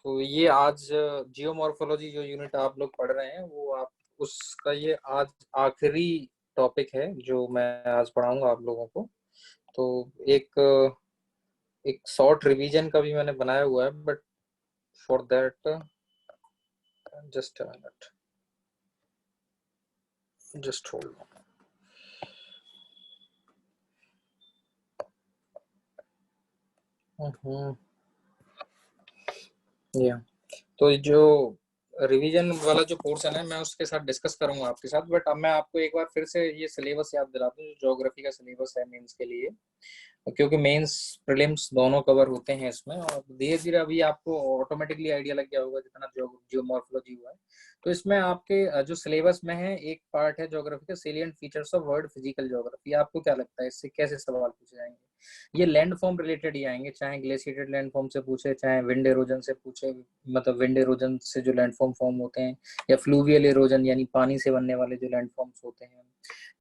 तो ये आज जियोमॉर्फोलॉजी जो यूनिट आप लोग पढ़ रहे हैं वो आप उसका ये आज आखिरी टॉपिक है जो मैं आज पढ़ाऊंगा आप लोगों को। तो एक एक शॉर्ट रिवीजन का भी मैंने बनाया हुआ है, but for that just a minute, just hold on. या तो जो रिवीजन वाला जो पोर्शन है मैं उसके साथ डिस्कस करूंगा आपके साथ, बट अब मैं आपको एक बार फिर से ये सिलेबस याद दिला दूं जो ज्योग्राफी का सिलेबस है मेंस के लिए, क्योंकि मेंस प्रीलिम्स दोनों कवर होते हैं इसमें। और धीरे धीरे अभी आपको ऑटोमेटिकली आइडिया लग गया होगा जितना जियोमॉर्फोलॉजी हुआ है। तो इसमें आपके जो सिलेबस में है एक पार्ट है ज्योग्राफी का salient features of world physical geography. आपको क्या लगता है इससे कैसे सवाल पूछे जाएंगे? ये लैंड फॉर्म रिलेटेड ही आएंगे, चाहे ग्लेशिएटेड लैंड फॉर्म से पूछे, चाहे विंड एरोजन से पूछे, मतलब विंड एरोजन से जो लैंड फॉर्म होते हैं, या फ्लूवियल एरोजन यानी पानी से बनने वाले जो लैंड फॉर्म्स होते हैं,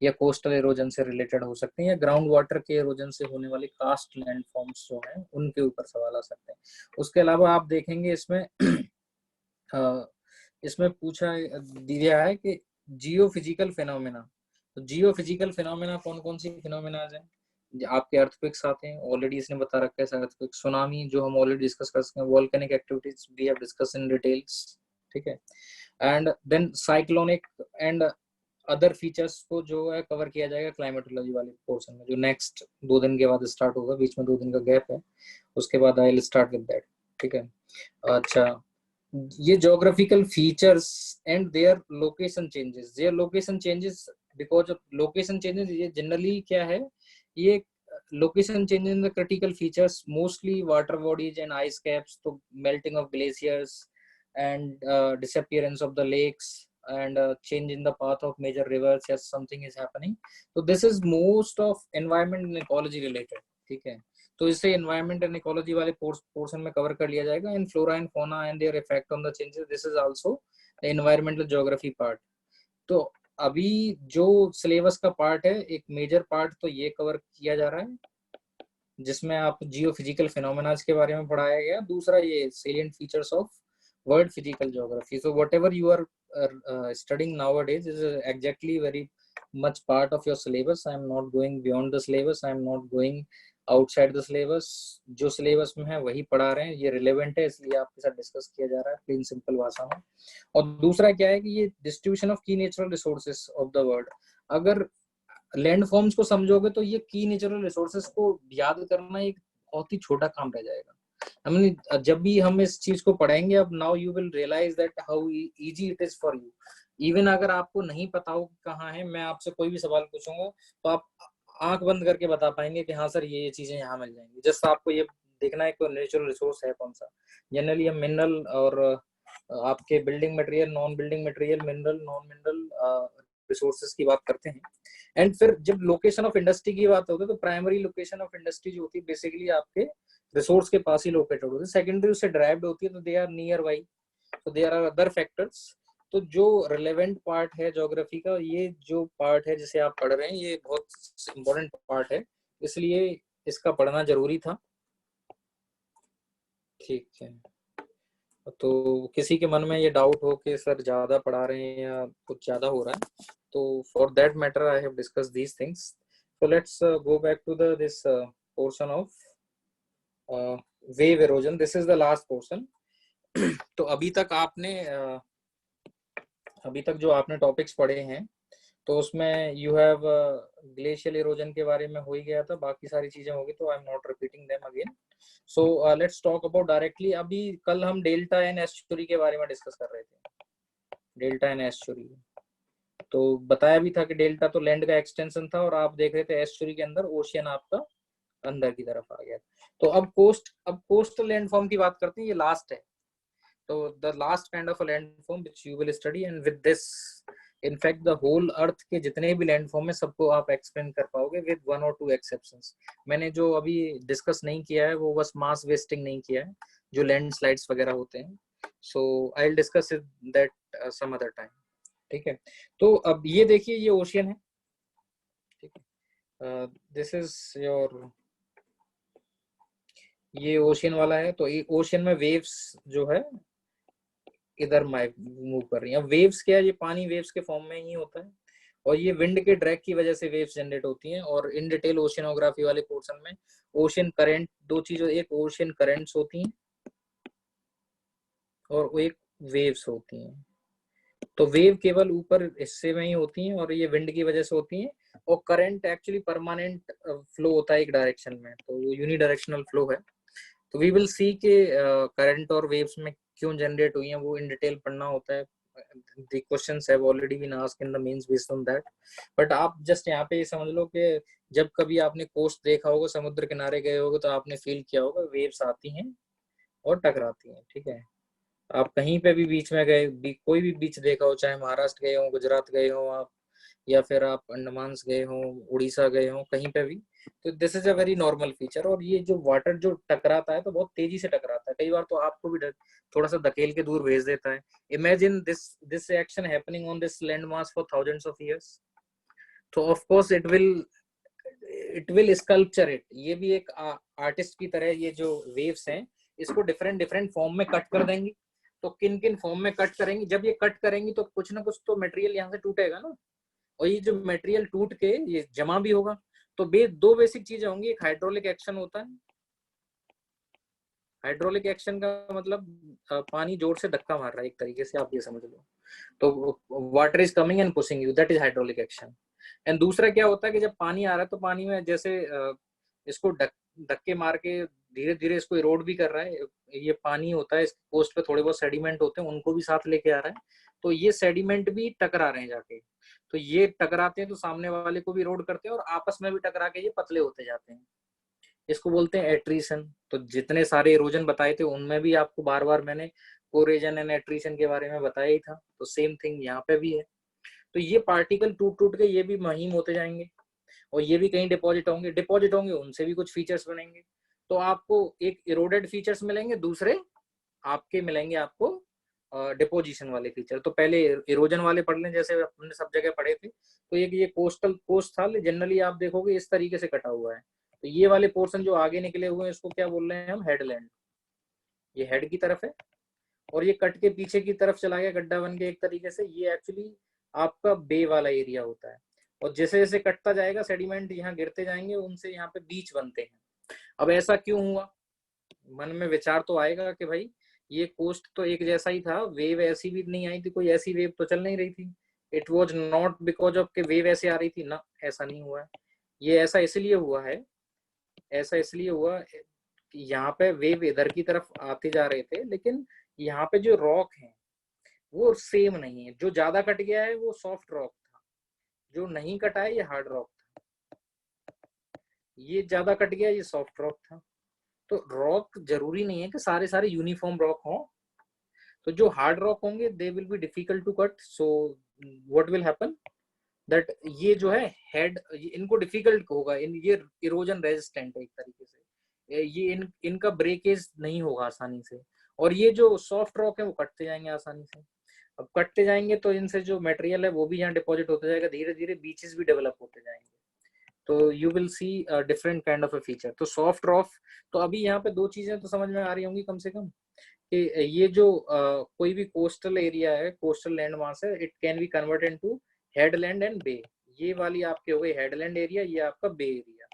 या कोस्टल एरोजन से रिलेटेड हो सकते हैं, या ग्राउंड वाटर के एरोजन से होने वाले कास्ट लैंड फॉर्म्स जो हैं उनके ऊपर सवाल आ सकते हैं। उसके अलावा आप देखेंगे इसमें इसमें पूछा दिया है कि जियो फिजिकल फिनोमेना। तो जियो फिजिकल फिनोमेना कौन कौन सी फिनोमेना है? आपके अर्थक्वेक्स आते हैं, ऑलरेडी इसने बता रखा है। अर्थक्वेक, सुनामी जो हम ऑलरेडी डिस्कस कर सकते हैं, volcanic activities we have discuss in details, ठीक है। And then cyclonic and other features को जो है कवर किया जाएगा क्लाइमेटोलॉजी वाले पोर्शन में, जो नेक्स्ट 2 दिन के बाद स्टार्ट होगा। बीच में 2 दिन का गैप है, उसके बाद I will start with that, ठीक है। अच्छा, ये geographical features and their location changes because of location changes. ये जनरली क्या है, ये location changes in the critical features mostly water bodies and ice caps, तो melting of glaciers and disappearance of the lakes and change in the path of major rivers as something is happening. So this is most of environment and ecology related, ठीक है। तो इसे environment and ecology वाले portion में cover कर लिया जाएगा। In flora and fauna and their effect on the changes, this is also environmental geography part. तो अभी जो सिलेबस का पार्ट है, एक मेजर पार्ट तो ये कवर किया जा रहा है जिसमें आप जियो फिजिकल फिनोमेनाज के बारे में पढ़ाया गया। दूसरा ये salient features of world physical geography. So whatever you are studying nowadays is exactly very much part of your syllabus. I am not going beyond the syllabus. I am not going outside the syllabus. जो syllabus में है वही पढ़ा रहे हैं, ये relevant है इसलिए आपके साथ डिस्कस किया जा रहा है प्लेन सिंपल भाषा में। और दूसरा क्या है कि ये डिस्ट्रीब्यूशन ऑफ की natural resources of the world. अगर लैंड फॉर्म्स को समझोगे तो ये की नेचुरल रिसोर्सेस को याद करना एक बहुत ही छोटा काम रह जाएगा। I mean, जब भी हम इस चीज को पढ़ेंगे, अब now you will realise that how easy it is for you. Even अगर आपको नहीं पता हो कहाँ है, मैं आपसे कोई भी सवाल पूछूंगा तो आप आंख बंद करके बता पाएंगे कि हाँ सर ये चीजें यहाँ मिल जाएंगी। जस्ट आपको ये देखना है कि नेचुरल रिसोर्स है कौन सा। जनरली हम मिनरल और आपके building material, non building material, mineral, non mineral resources की बात करते हैं। एंड फिर जब लोकेशन ऑफ इंडस्ट्री की बात होती है तो प्राइमरी लोकेशन ऑफ इंडस्ट्री जो होती है बेसिकली आपके रिसोर्स के पास ही लोकेटेड होती है। सेकेंडरी उससे ड्राइव्ड होती है तो दे आर नियर बाई, तो देयर आर अदर फैक्टर्स। तो जो रिलेवेंट पार्ट है ज्योग्राफी का, ये जो पार्ट है जिसे आप पढ़ रहे हैं, ये बहुत इंपॉर्टेंट पार्ट है, इसलिए इसका पढ़ना जरूरी था, ठीक है। तो किसी के मन में ये डाउट हो कि सर ज्यादा पढ़ा रहे हैं या कुछ ज्यादा हो रहा है, तो for that matter I have discuss these things. So let's go back to the this portion of wave erosion. This is the last portion. तो अभी तक जो आपने टॉपिक्स पढ़े हैं तो उसमें यू हैव ग्लेशियल इरोजन के बारे में हो ही गया था, बाकी सारी चीजें होगी तो आई am not repeating them again. So let's talk about directly. अभी कल हम डेल्टा एंड एस्चुरी के बारे में डिस्कस कर रहे थे, डेल्टा एंड एस्चुरी। तो बताया भी था कि डेल्टा तो लैंड का एक्सटेंशन था और आप देख रहे थे एस्चुरी के अंदर ओशियन आपका अंदर की तरफ आ गया। तो अब कोस्टल लैंडफॉर्म की बात करते हैं, ये लास्ट है। तो the last kind of a landform which you will study, and with this in fact the whole earth के जितने भी लैंडफॉर्म है सबको आप एक्सप्लेन कर पाओगे with 1 or 2 exceptions। मैंने जो अभी डिस्कस नहीं किया है वो बस मास वेस्टिंग नहीं किया है, जो लैंड स्लाइड्स वगैरह होते हैं। So I will discuss that some other time, ठीक है। तो अब ये देखिए, ये ओशियन है, ठीक है। दिस इज योर ये ओशियन वाला है, तो ये ओशियन में वेव्स जो है इधर मूव कर रही है। वेव्स क्या है, ये पानी वेव्स के फॉर्म में ही होता है, और ये विंड के ड्रैग की वजह से वेव्स जनरेट होती हैं। और इन डिटेल ओशियनोग्राफी वाले पोर्शन में ओशियन करंट, दो चीजों, एक ओशियन करंट्स होती हैं और एक वेव्स होती हैं। तो वेव केवल ऊपर हिस्से में ही होती हैं और ये विंड की वजह से होती हैं। और करंट एक्चुअली परमानेंट फ्लो होता है एक डायरेक्शन में, तो वो यूनिडायरेक्शनल फ्लो है। तो वी विल सी के करंट और वेव्स में क्यों जनरेट हुई हैं, वो इन डिटेल पढ़ना होता है। the questions have already been asked in the mains based on that, but आप जस्ट यहाँ पे ये समझ लो कि जब कभी आपने कोस्ट देखा होगा, समुद्र किनारे गए होगे, तो आपने फील किया होगा वेव्स आती हैं और टकराती हैं। ठीक है, आप कहीं पे भी बीच में गए, कोई भी बीच देखा हो, चाहे महाराष्ट्र गए हो, गुजरात गए हो आप, या फिर आप अंडमान गए हो, उड़ीसा गए हो, कहीं पे भी, तो this is a very normal feature. और ये जो वाटर जो टकराता है तो बहुत तेजी से टकराता है, कई बार तो आपको भी थोड़ा सा धकेल के दूर भेज देता है। Imagine this action happening on this land mass for thousands of years, तो of course it will sculpture it. ये भी एक आर्टिस्ट की तरह, ये जो वेव्स हैं इसको डिफरेंट डिफरेंट फॉर्म में कट कर देंगी। तो किन किन फॉर्म में कट करेंगी, जब ये कट करेंगी तो कुछ ना कुछ तो मटेरियल यहाँ से टूटेगा ना, और ये जो मटेरियल टूट के ये जमा भी होगा। तो दो बेसिक चीजें होंगी, एक हाइड्रोलिक एक्शन होता है। हाइड्रोलिक एक्शन का मतलब पानी जोर से धक्का मार रहा है, एक तरीके से आप ये समझ लो। तो water is coming and pushing you, that is hydraulic action. And दूसरा क्या होता है कि जब पानी आ रहा है तो पानी में जैसे इसको धक्के मार के धीरे धीरे इसको इरोड भी कर रहा है। ये पानी होता है, इसके कोस्ट पे थोड़े बहुत सेडिमेंट होते हैं, उनको भी साथ लेके आ रहा है। तो ये सेडिमेंट भी टकरा रहे हैं जाके, तो ये टकराते हैं तो सामने वाले को भी इरोड करते हैं और आपस में भी टकरा के ये पतले होते जाते हैं। इसको बोलते हैं एट्रीशन। तो जितने सारे इरोजन बताए थे उनमें भी आपको बार बार मैंने कोरेजन एंड एट्रीशन के बारे में बताया ही था, तो सेम थिंग यहाँ पे भी है। तो ये पार्टिकल टूट टूट के ये भी महीन होते जाएंगे और ये भी कहीं डिपॉजिट होंगे, उनसे भी कुछ फीचर्स बनेंगे। तो आपको एक इरोडेड फीचर्स मिलेंगे, दूसरे आपके मिलेंगे आपको डिपोजिशन वाले फीचर। तो पहले इरोजन वाले पढ़ लें, जैसे हमने सब जगह पढ़े थे। तो ये कोस्ट था, जनरली आप देखोगे इस तरीके से कटा हुआ है। तो ये वाले पोर्शन जो आगे निकले हुए हैं इसको क्या बोल रहे हैं हम, हेडलैंड। ये हेड की तरफ है और ये कट के पीछे की तरफ चला गया गड्ढा बन के एक तरीके से, ये एक्चुअली आपका बे वाला एरिया होता है। और जैसे जैसे कटता जाएगा सेडिमेंट यहाँ गिरते जाएंगे, उनसे यहाँ पे बीच बनते हैं। अब ऐसा क्यों हुआ, मन में विचार तो आएगा कि भाई ये कोस्ट तो एक जैसा ही था, वेव ऐसी भी नहीं आई थी, कोई ऐसी वेव तो चल नहीं रही थी। It was not because of के वेव ऐसे आ रही थी ना, ऐसा नहीं हुआ है। ये ऐसा इसलिए हुआ है, ऐसा इसलिए हुआ कि यहाँ पे वेव इधर की तरफ आते जा रहे थे, लेकिन यहाँ पे जो रॉक है वो सेम नहीं है। जो ज्यादा कट गया है वो सॉफ्ट रॉक था, जो नहीं कटा है ये हार्ड रॉक था। ये ज्यादा कट गया, ये सॉफ्ट रॉक था। तो रॉक जरूरी नहीं है कि सारे सारे यूनिफॉर्म रॉक हों। तो जो हार्ड रॉक होंगे they will be difficult to cut. So what will happen that ये जो है हेड, इनको डिफिकल्ट होगा, ये इरोजन रेजिस्टेंट है एक तरीके से, ये इनका ब्रेकेज नहीं होगा आसानी से। और ये जो सॉफ्ट रॉक है वो कटते जाएंगे आसानी से। अब कटते जाएंगे तो इनसे जो मटेरियल है वो भी यहाँ डिपॉजिट होते जाएगा, धीरे धीरे बीचेस भी डेवलप होते जाएंगे। तो you will see different kind of a feature. तो सॉफ्ट रॉक, तो अभी यहाँ पे दो चीजें तो समझ में आ रही होंगी कम से कम, कि ये जो कोई भी कोस्टल एरिया है, कोस्टल लैंड मास है, it can be convert into headland and bay. ये वाली आपके हो गई हेडलैंड एरिया, ये आपका बे एरिया।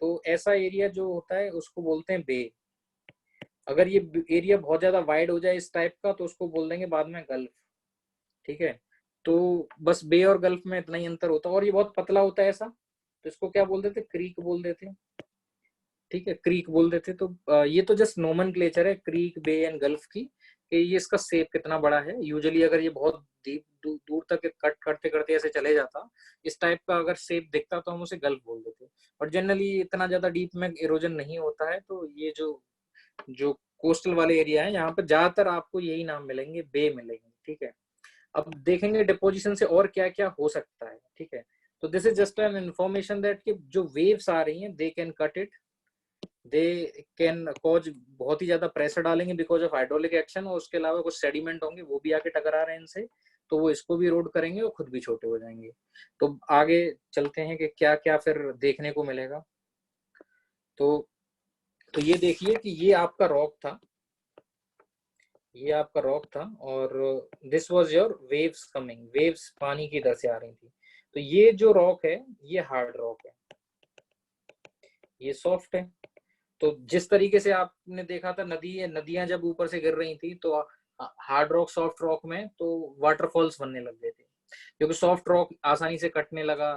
तो ऐसा एरिया जो होता है उसको बोलते हैं बे। अगर ये एरिया बहुत ज्यादा वाइड हो जाए इस टाइप का तो उसको बोल देंगे बाद में गल्फ। ठीक है, तो बस बे और गल्फ में इतना ही अंतर होता है। और ये बहुत पतला होता है ऐसा, तो इसको क्या बोल देते, क्रीक बोल देते। ठीक है, क्रीक बोल देते। तो ये तो जस्ट नोमेनक्लेचर है क्रीक, बे एंड गल्फ की, कि ये इसका शेप कितना बड़ा है। यूजुअली अगर ये बहुत डीप दूर तक कट करते करते ऐसे चले जाता, इस टाइप का अगर शेप दिखता तो हम उसे गल्फ बोल देते। और जनरली इतना ज्यादा डीप में इरोजन नहीं होता है, तो ये जो जो कोस्टल वाले एरिया है यहाँ पर ज्यादातर आपको यही नाम मिलेंगे, बे मिलेंगे। ठीक है, अब देखेंगे डिपोजिशन से और क्या क्या हो सकता है। ठीक है, तो this is just an information that कि जो वेव्स आ रही हैं they can cut it, they can cause, बहुत ही ज्यादा प्रेशर डालेंगे बिकॉज ऑफ हाइड्रोलिक एक्शन, और उसके अलावा कुछ सेडिमेंट होंगे वो भी आके टकरा रहे हैं इनसे, तो वो इसको भी रोड करेंगे और खुद भी छोटे हो जाएंगे। तो आगे चलते हैं कि क्या क्या फिर देखने को मिलेगा। तो तो ये देखिए कि ये आपका रॉक था, ये आपका रॉक था, और this was your waves coming, waves पानी की इधर से आ रही थी। तो ये जो रॉक है ये हार्ड रॉक है, ये सॉफ्ट है। तो जिस तरीके से आपने देखा था नदियां जब ऊपर से गिर रही थी तो हार्ड रॉक सॉफ्ट रॉक में तो वाटरफॉल्स बनने लग गए थे, क्योंकि सॉफ्ट रॉक आसानी से कटने लगा।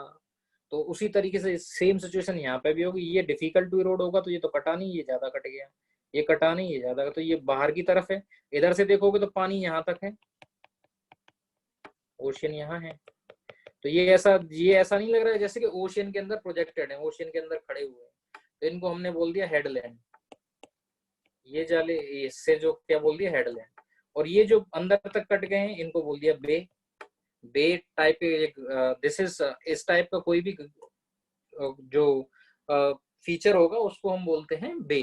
तो उसी तरीके से सेम सिचुएशन यहाँ पे भी होगी। ये डिफिकल्ट टू इरोड होगा तो ये तो कटा नहीं, ये ज्यादा कट गया, ये कटा नहीं, ये ज्यादा, तो ये बाहर की तरफ है। इधर से देखोगे तो पानी यहाँ तक है, ओशियन यहाँ है। तो ये ऐसा नहीं लग रहा है जैसे कि ओशियन के अंदर प्रोजेक्टेड है, ओशियन के अंदर खड़े हुए हैं। तो इनको हमने बोल दिया हेडलैंड, ये जाले इससे जो क्या बोल दिया हेडलैंड। और ये जो अंदर तक कट गए हैं इनको बोल दिया बे। बे टाइप दिस इज इस टाइप का कोई भी जो फीचर होगा उसको हम बोलते हैं बे।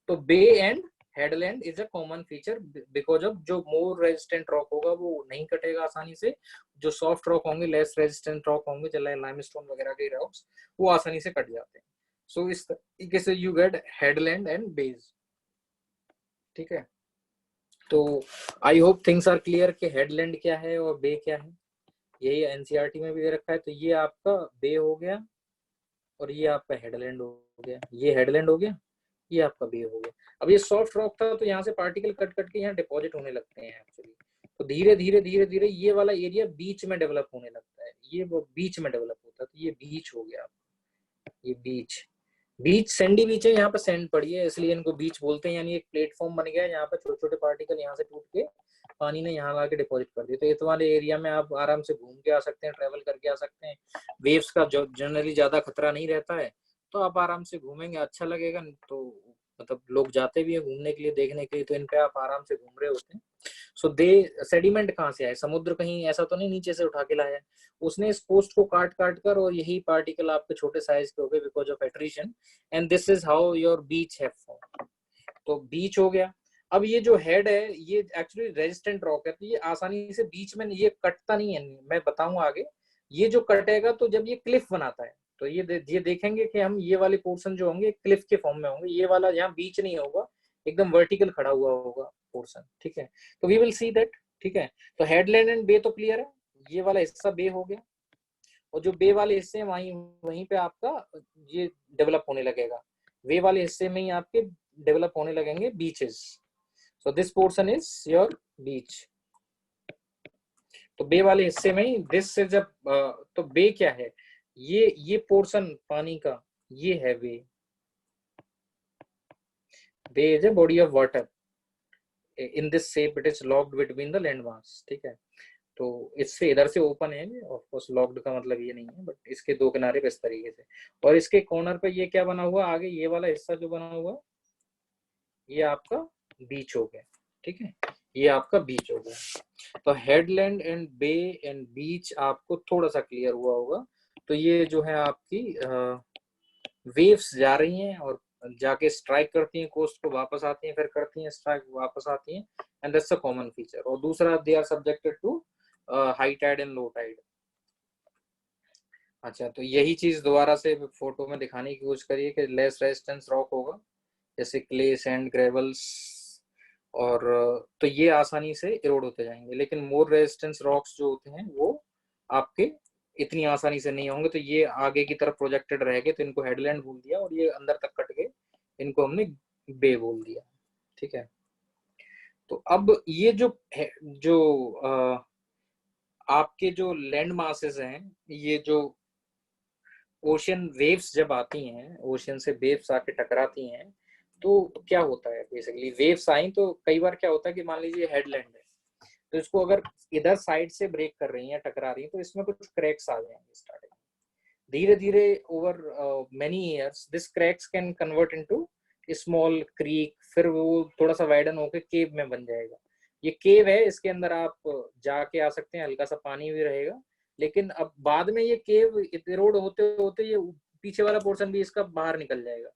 तो bay and headland is a common feature because of जो मोर रेजिस्टेंट रॉक होगा वो नहीं कटेगा आसानी से, जो सॉफ्ट रॉक होंगे लेस रेजिस्टेंट रॉक होंगे जैसे लाइमस्टोन वगैरह के रॉक्स वो आसानी से कट जाते हैं। सो इस तरीके से you get headland and bays. ठीक है, तो I hope things are clear कि हेडलैंड क्या है और बे क्या है। यही एनसीईआरटी में भी दे रखा है। तो ये आपका बे हो गया और ये आपका हेडलैंड हो गया, ये हेडलैंड हो गया, ये आपका बे हो गया। अब ये सॉफ्ट रॉक था तो यहाँ से पार्टिकल कट कट के यहाँ डिपॉजिट होने लगते हैं एक्चुअली। तो धीरे धीरे धीरे धीरे ये वाला एरिया बीच में डेवलप होने लगता है, ये वो बीच में डेवलप होता है। तो ये बीच हो गया, ये बीच, बीच सैंडी बीच है, यहाँ पर सैंड पड़ी है इसलिए इनको बीच बोलते हैं। यानी एक प्लेटफॉर्म बन गया है, यहाँ पर छोटे छोटे पार्टिकल यहाँ से टूट के पानी ने यहाँ आके डिपॉजिट कर दिया। तो इस वाले एरिया में आप आराम से घूम के आ सकते हैं, ट्रेवल करके आ सकते हैं। वेव्स का जो जनरली ज्यादा खतरा नहीं रहता है, तो आप आराम से घूमेंगे, अच्छा लगेगा। तो मतलब लोग जाते भी है घूमने के लिए, देखने के लिए, तो इन पे आप आराम से घूम रहे होते हैं। सो दे सेडिमेंट कहाँ से आए, समुद्र कहीं ऐसा तो नहीं नीचे से उठा के लाया है, उसने इस कोस्ट को काट काट कर, और यही पार्टिकल आपके छोटे साइज के हो गए because of attrition, and this is how your which have form. तो बीच हो गया। अब ये जो हेड है ये एक्चुअली रेजिस्टेंट रॉक है, तो ये आसानी से बीच में ये कटता नहीं है, मैं बताऊंगा आगे। ये जो कटेगा तो जब ये क्लिफ बनाता है, तो ये देखेंगे कि हम ये वाले पोर्शन जो होंगे क्लिफ के फॉर्म में होंगे, ये वाला यहाँ बीच नहीं होगा, एकदम वर्टिकल खड़ा हुआ होगा पोर्शन। ठीक है, तो वी विल सी दैट। ठीक है, तो हेडलैंड एंड बे तो क्लियर है, ये वाला हिस्सा बे हो गया, और जो बे वाले हिस्से हैं वहीं वहीं पे आपका ये डेवलप होने लगेगा, वे वाले हिस्से में ही आपके डेवलप होने लगेंगे beaches. So this portion is your beach. तो बे वाले हिस्से में ही दिस से जब तो बे क्या है, ये पोर्शन पानी का ये है bay. Bay is a body of water, in this shape it is locked between the land mass. ठीक है, तो इससे इधर से ओपन है, ऑफ कोर्स लॉक्ड का मतलब ये नहीं है, बट इसके दो किनारे पे इस तरीके से, और इसके कॉर्नर पे ये क्या बना हुआ आगे, ये वाला हिस्सा जो बना हुआ ये आपका बीच हो गया। ठीक है, ये आपका बीच हो गया। तो हेडलैंड एंड बे एंड बीच आपको थोड़ा सा क्लियर हुआ होगा। तो ये जो है आपकी वेव्स जा रही हैं और जाके स्ट्राइक करती हैं कोस्ट को, वापस आती हैं, फिर करती हैं स्ट्राइक, वापस आती हैं, and that's a common feature. और दूसरा they are subjected to high tide and low tide. अच्छा, तो यही चीज दोबारा से फोटो में दिखाने की कोशिश करिए कि लेस रेजिस्टेंस रॉक होगा जैसे क्ले, सैंड, ग्रेवल्स, और तो ये आसानी से इरोड होते जाएंगे। लेकिन मोर रेजिस्टेंस रॉक्स जो होते हैं वो आपके इतनी आसानी से नहीं होंगे, तो ये आगे की तरफ प्रोजेक्टेड रहेंगे, तो इनको हेडलैंड बोल दिया, और ये अंदर तक कट गए, इनको हमने बे बोल दिया। ठीक है, तो अब ये जो आपके जो लैंड मासेस हैं, ये जो ओशियन वेव्स जब आती हैं, ओशियन से वेव्स आके टकराती हैं, तो क्या होता है बेसिकली, वेव्स आई तो कई बार क्या होता है कि मान लीजिए हेडलैंड है, तो इसको अगर इधर साइड से ब्रेक कर रही है, टकरा रही है, तो इसमें कुछ क्रैक्स आ जाएंगे स्टार्टिंग। धीरे धीरे over many years this cracks can convert into small creek, फिर वो थोड़ा सा वाइडन होकर केव में बन जाएगा। ये केव है, इसके अंदर आप जाके आ सकते हैं, हल्का सा पानी भी रहेगा, लेकिन अब बाद में ये केव इरोड होते होते ये पीछे वाला पोर्शन भी इसका बाहर निकल जाएगा।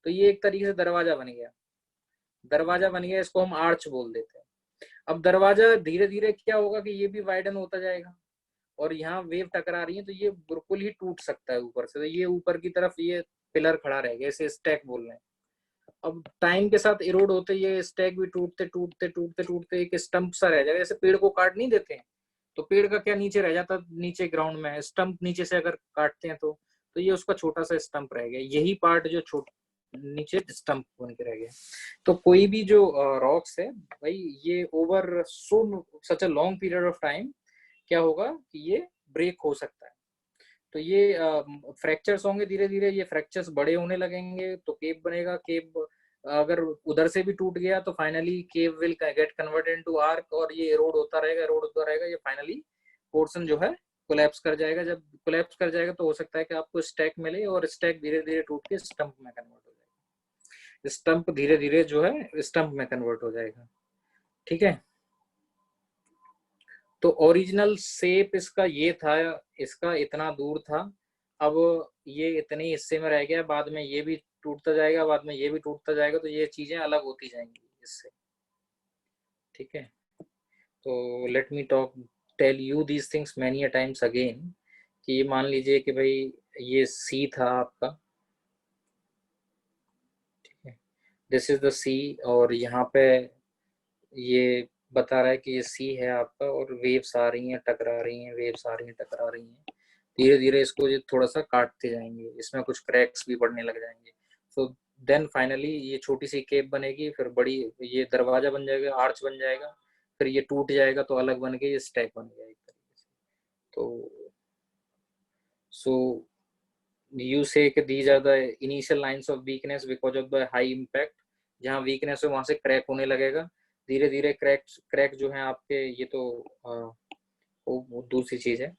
तो ये एक तरीके से दरवाजा बन गया, दरवाजा बन गया, इसको हम आर्च बोल देते हैं। अब दरवाजा धीरे धीरे क्या होगा कि ये भी वाइडन होता जाएगा, और यहाँ वेव टकरा रही है तो ये बिल्कुल ही टूट सकता है ऊपर से, तो ये ऊपर की तरफ ये पिलर खड़ा रहेगा, इसे स्टैक बोल रहे हैं। अब टाइम के साथ इरोड होते ये स्टैक भी टूटते टूटते टूटते टूटते एक स्टंप सा रह जाएगा। जैसे पेड़ को काट नहीं देते हैं तो पेड़ का क्या नीचे रह जाता, नीचे ग्राउंड में है स्टंप, नीचे से अगर काटते हैं तो ये उसका छोटा सा स्टंप रह गया, यही पार्ट जो नीचे स्टंप बन के रह गया। तो कोई भी जो रॉक्स है भाई, ये over such a long period of time क्या होगा कि ये ब्रेक हो सकता है। तो ये फ्रैक्चर्स होंगे, धीरे धीरे ये फ्रैक्चर्स बड़े होने लगेंगे तो केव बनेगा। केव अगर उधर से भी टूट गया तो finally cave will get converted into arc, और ये एरोड होता रहेगा, एरोड होता रहेगा, ये फाइनली पोर्शन जो है कोलैप्स कर जाएगा। जब कोलैप्स कर जाएगा तो हो सकता है कि आपको स्टैक मिले, और स्टैक धीरे धीरे टूट के स्टंप में कन्वर्ट हो जाएगा। स्टंप धीरे धीरे जो है स्टंप में कन्वर्ट हो जाएगा। ठीक है, तो ओरिजिनल शेप इसका ये था, इसका इतना दूर था, अब ये इतने हिस्से में रह गया, बाद में ये भी टूटता जाएगा, बाद में ये भी टूटता जाएगा, तो ये चीजें अलग होती जाएंगी इससे। ठीक है, तो let me tell you these things many a times again, कि ये मान लीजिए कि भाई ये सी था आपका, ठीक है, दिस इज द सी, और यहाँ पे ये बता रहा है कि ये सी है आपका, और वेव्स आ रही हैं टकरा रही हैं, वेव्स आ रही हैं टकरा रही हैं, धीरे धीरे इसको ये थोड़ा सा काटते जाएंगे, इसमें कुछ क्रैक्स भी पड़ने लग जाएंगे। सो देन फाइनली ये छोटी सी केप बनेगी, फिर बड़ी ये दरवाजा बन जाएगा, आर्च बन जाएगा, फिर ये टूट जाएगा तो अलग बन के ये स्टैक बन गया एक तरीके से। तो सो you say that these are the initial lines of weakness because of the high impact. जहाँ वीकनेस है वहां से क्रैक होने लगेगा, धीरे धीरे क्रैक जो है आपके, ये तो वो दूसरी चीज है।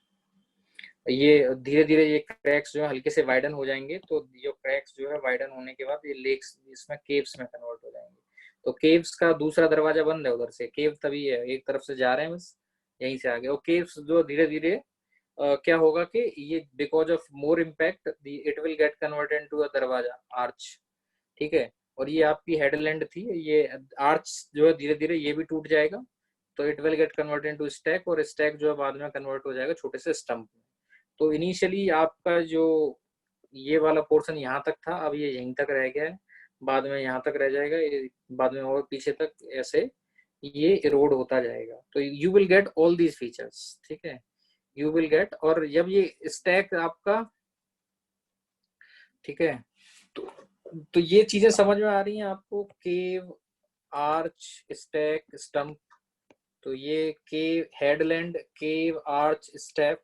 ये धीरे धीरे ये क्रैक्स जो है हल्के से वाइडन हो जाएंगे, तो जो क्रैक्स जो है वाइडन होने के बाद ये लेक्स इसमें केव्स में कन्वर्ट हो जाएंगे। तो केव्स का दूसरा दरवाजा बंद है, उधर से केव तभी है, एक तरफ से जा रहे हैं बस, यहीं से आगे। और केव्स जो धीरे धीरे क्या होगा कि ये because of more impact it will get converted to a दरवाजा आर्च। ठीक है, और ये आपकी हेडलैंड थी, ये आर्च जो है धीरे धीरे ये भी टूट जाएगा, तो it will get converted to stack, और स्टैक जो है बाद में कन्वर्ट हो जाएगा छोटे से स्टंप में। तो इनिशियली आपका जो ये वाला पोर्शन यहाँ तक था, अब ये यहीं तक रह गया है, बाद में यहाँ तक रह जाएगा, बाद में और पीछे तक ऐसे ये इरोड होता जाएगा। तो you will get all these features. ठीक है, यू विल गेट, और जब ये स्टैक आपका, ठीक है, तो ये चीजें समझ में आ रही हैं आपको, केव, आर्च, स्टैक, स्टंप। तो ये केव, हेडलैंड, केव, आर्च, स्टेप,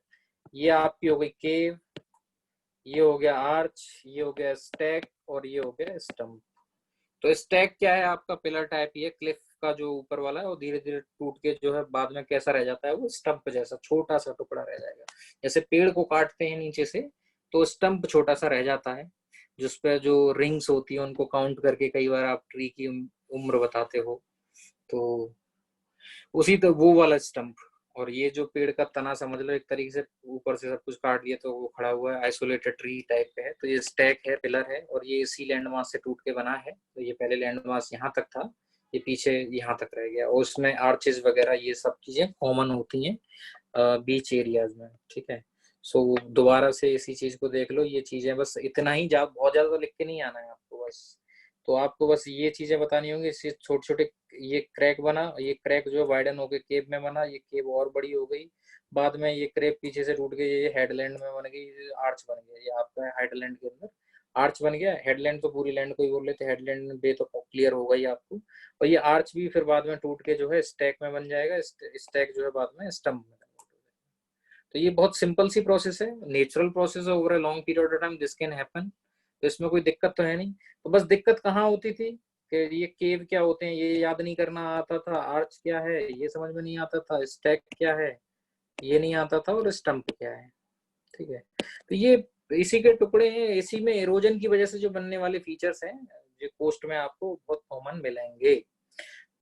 ये आपकी हो गई केव, ये हो गया आर्च, ये हो गया स्टैक, और ये हो गया स्टंप। तो स्टैक क्या है आपका, पिलर टाइप, ये क्लिफ का जो ऊपर वाला है वो धीरे धीरे टूट के जो है बाद में कैसा रह जाता है, वो स्टंप जैसा छोटा सा टुकड़ा रह जाएगा। जैसे पेड़ को काटते हैं नीचे से तो स्टंप छोटा सा रह जाता है, जिसपे जो रिंग्स होती है उनको काउंट करके कई बार आप ट्री की उम्र बताते हो, तो उसी तो वो वाला स्टंप। और ये जो पेड़ का तना समझ लो एक तरीके से ऊपर से सब कुछ काट दिया तो वो खड़ा हुआ है, आइसोलेटेड ट्री टाइप का है, तो ये स्टैक है, पिलर है, और ये इसी लैंड मास से टूट के बना है। तो ये पहले लैंड मास यहाँ तक था, ये पीछे यहाँ तक रह गया, और उसमें आर्चेस वगैरह ये सब चीजें कॉमन होती हैं बीच एरियाज में। ठीक है, सो दोबारा से इसी चीज को देख लो, ये चीजें बस इतना ही, बहुत ज्यादा तो लिख के नहीं आना है आपको बस। तो आपको बस ये चीजें बतानी होंगी, इससे छोटे छोटे, ये क्रैक बना, ये क्रैक जो वाइडन हो गए केव में बना, ये केव और बड़ी हो गई, बाद में ये क्रैक पीछे से टूट गई, ये हेडलैंड में बन गई, आर्च बन गया, ये आपका हेडलैंड के अंदर आर्च बन गया। हेडलैंड तो पूरी लैंड को ही बोल लेते, हेडलैंड में बे तो क्लियर होगा ही आपको। और ये आर्च भी फिर बाद में टूट के जो है स्टैक में बन जाएगा, स्टैक जो है बाद में स्टंप में। तो ये बहुत सिंपल सी प्रोसेस है, natural process over a long period of time, this can happen. तो इसमें कोई दिक्कत तो है नहीं। तो बस दिक्कत कहाँ होती थी कि ये केव क्या होते हैं ये याद नहीं करना आता था, आर्च क्या है ये समझ में नहीं आता था, स्टैक क्या है ये नहीं आता था, और स्टंप क्या है। ठीक है, तो ये इसी के टुकड़े हैं, इसी में एरोजन की वजह से जो बनने वाले फीचर्स हैं जो कोस्ट में आपको बहुत कॉमन मिलेंगे।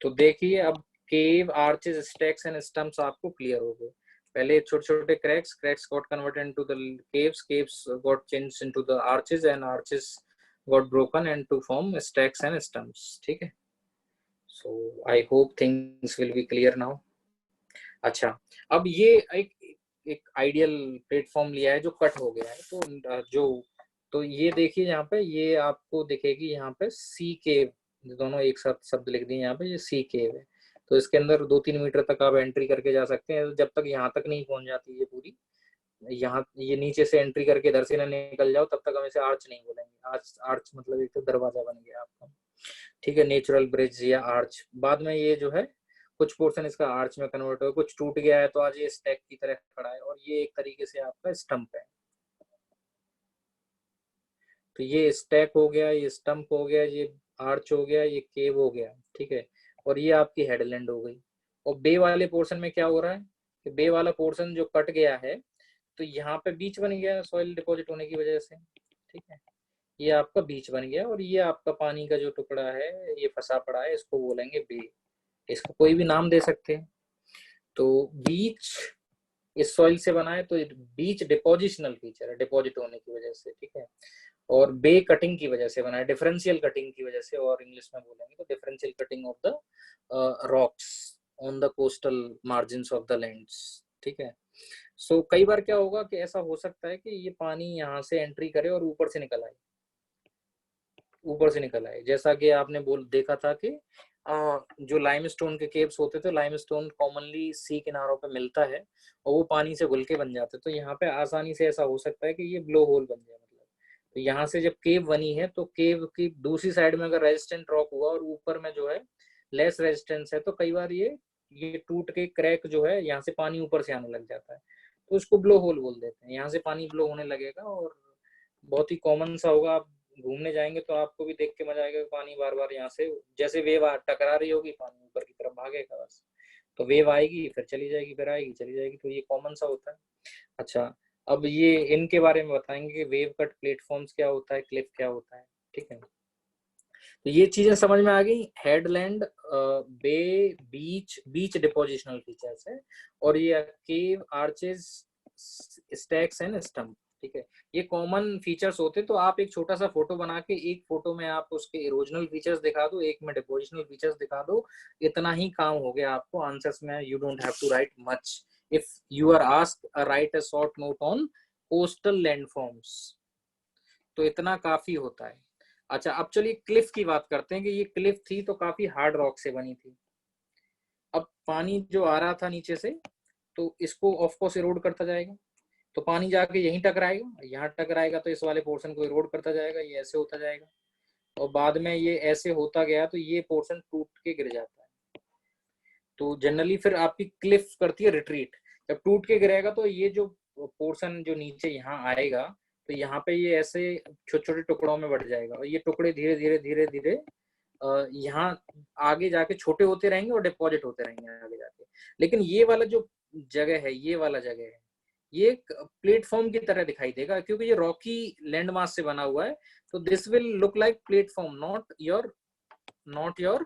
तो देखिए अब केव, आर्चेस, स्टैक्स एंड स्टंप्स आपको क्लियर हो गए। पहले छोटे छोटे cracks got converted into the caves got changed into the arches, and arches got broken and to form stacks and stumps। ठीक है, so I hope things will be clear now। अच्छा, अब ये एक आइडियल प्लेटफॉर्म लिया है जो cut हो गया है, तो जो तो ये देखिए यहाँ पे, ये आपको दिखेगी यहाँ पे सी केव, दोनों एक साथ शब्द लिख दिए यहाँ पे, ये सी केव है। तो इसके अंदर 2-3 मीटर तक आप एंट्री करके जा सकते हैं, जब तक यहाँ तक नहीं पहुंच जाती ये पूरी, यहाँ ये नीचे से एंट्री करके इधर से ना निकल जाओ, तब तक हम इसे आर्च नहीं बोलेंगे। आर्च, आर्च मतलब एक तो दरवाजा बन गया आपका, ठीक है, नेचुरल ब्रिज या आर्च। बाद में ये जो है कुछ पोर्शन इसका आर्च में कन्वर्ट हो, कुछ टूट गया है तो आज ये स्टैक की तरह खड़ा है, और ये एक तरीके से आपका स्टंप है। तो ये स्टैक हो गया, ये स्टंप हो गया, ये आर्च हो गया, ये केव हो गया, ठीक है। और ये आपकी हेडलैंड हो गई। और बे वाले पोर्शन में क्या हो रहा है कि बे वाला पोर्शन जो कट गया है, तो यहाँ पे बीच बन गया सॉइल डिपॉजिट होने की वजह से, ठीक है। ये आपका बीच बन गया, और ये आपका पानी का जो टुकड़ा है ये फंसा पड़ा है, इसको बोलेंगे बे। इसको कोई भी नाम दे सकते हैं। तो बीच इस सॉइल से बना है, तो बीच डिपोजिशनल फीचर है, डिपॉजिट होने की वजह से, ठीक है। और बे कटिंग की वजह से बना है, डिफरेंशियल कटिंग की वजह से, और इंग्लिश में बोलेंगे तो differential cutting of the rocks on the coastal margins of the lands, ठीक है। सो कई बार क्या होगा कि ऐसा हो सकता है कि ये पानी यहाँ से एंट्री करे और ऊपर से निकल आए, ऊपर से निकल आए, जैसा कि आपने देखा था कि जो लाइमस्टोन के केव्स होते थे, लाइमस्टोन कॉमनली सी किनारों पे मिलता है और वो पानी से घुल के बन जाते, तो यहाँ पे आसानी से ऐसा हो सकता है कि ये ब्लो होल बन जाए। मतलब तो यहाँ से जब केव बनी है, तो केव की दूसरी साइड में अगर रेजिस्टेंट रॉक हुआ और ऊपर में जो है लेस रेजिस्टेंस है, तो कई बार ये टूट के क्रैक जो है, यहाँ से पानी ऊपर से आने लग जाता है, तो उसको ब्लो होल बोल देते हैं। यहाँ से पानी ब्लो होने लगेगा, और बहुत ही कॉमन सा होगा। आप घूमने जाएंगे तो आपको भी देख के मजा आएगा, पानी बार बार यहाँ से जैसे वेव टकरा रही होगी, पानी ऊपर की तरफ भागेगा बस, तो वेव आएगी फिर चली जाएगी, फिर आएगी चली जाएगी, तो ये कॉमन सा होता है। अच्छा, अब ये इनके बारे में बताएंगे कि वेव कट प्लेटफॉर्म्स क्या होता है, क्लिफ क्या होता है, ठीक है। तो ये चीजें समझ में आ गई। हेडलैंड, बे, बीच, बीच डिपोजिशनल फीचर्स है, और ये केव, आर्चेस, स्टैक्स एंड स्टंप, ठीक है। ये कॉमन फीचर्स होते, तो आप एक छोटा सा फोटो बना के एक फोटो में आप उसके इरोजनल फीचर्स दिखा दो, एक में डिपोजिशनल फीचर्स दिखा दो, इतना ही काम हो गया आपको आंसर्स में। You don't have to write much if you are asked write a short note on coastal landforms, तो इतना काफी होता है। अच्छा, अब चलिए क्लिफ की बात करते हैं कि ये क्लिफ थी तो काफी हार्ड रॉक से बनी थी। अब पानी जो आ रहा था नीचे से, तो इसको ऑफ कोर्स इरोड करता जाएगा, तो पानी जाके यहीं टकराएगा, यहाँ टकराएगा तो इस वाले पोर्शन को इरोड करता जाएगा, ये ऐसे होता जाएगा, और बाद में ये ऐसे होता गया तो ये पोर्शन टूट के गिर जाता है। तो जनरली फिर आपकी क्लिफ करती है रिट्रीट। जब टूट के गिरेगा तो ये जो पोर्शन जो नीचे यहाँ आएगा, तो यहाँ पे ये ऐसे छोटे छोटे टुकड़ों में बढ़ जाएगा, और ये टुकड़े धीरे धीरे धीरे धीरे यहाँ आगे जाके छोटे होते रहेंगे और डिपॉजिट होते रहेंगे आगे जाके। लेकिन ये वाला जो जगह है, ये वाला जगह है, ये एक प्लेटफॉर्म की तरह दिखाई देगा, क्योंकि ये रॉकी लैंड मास से बना हुआ है, तो this will look like platform, not your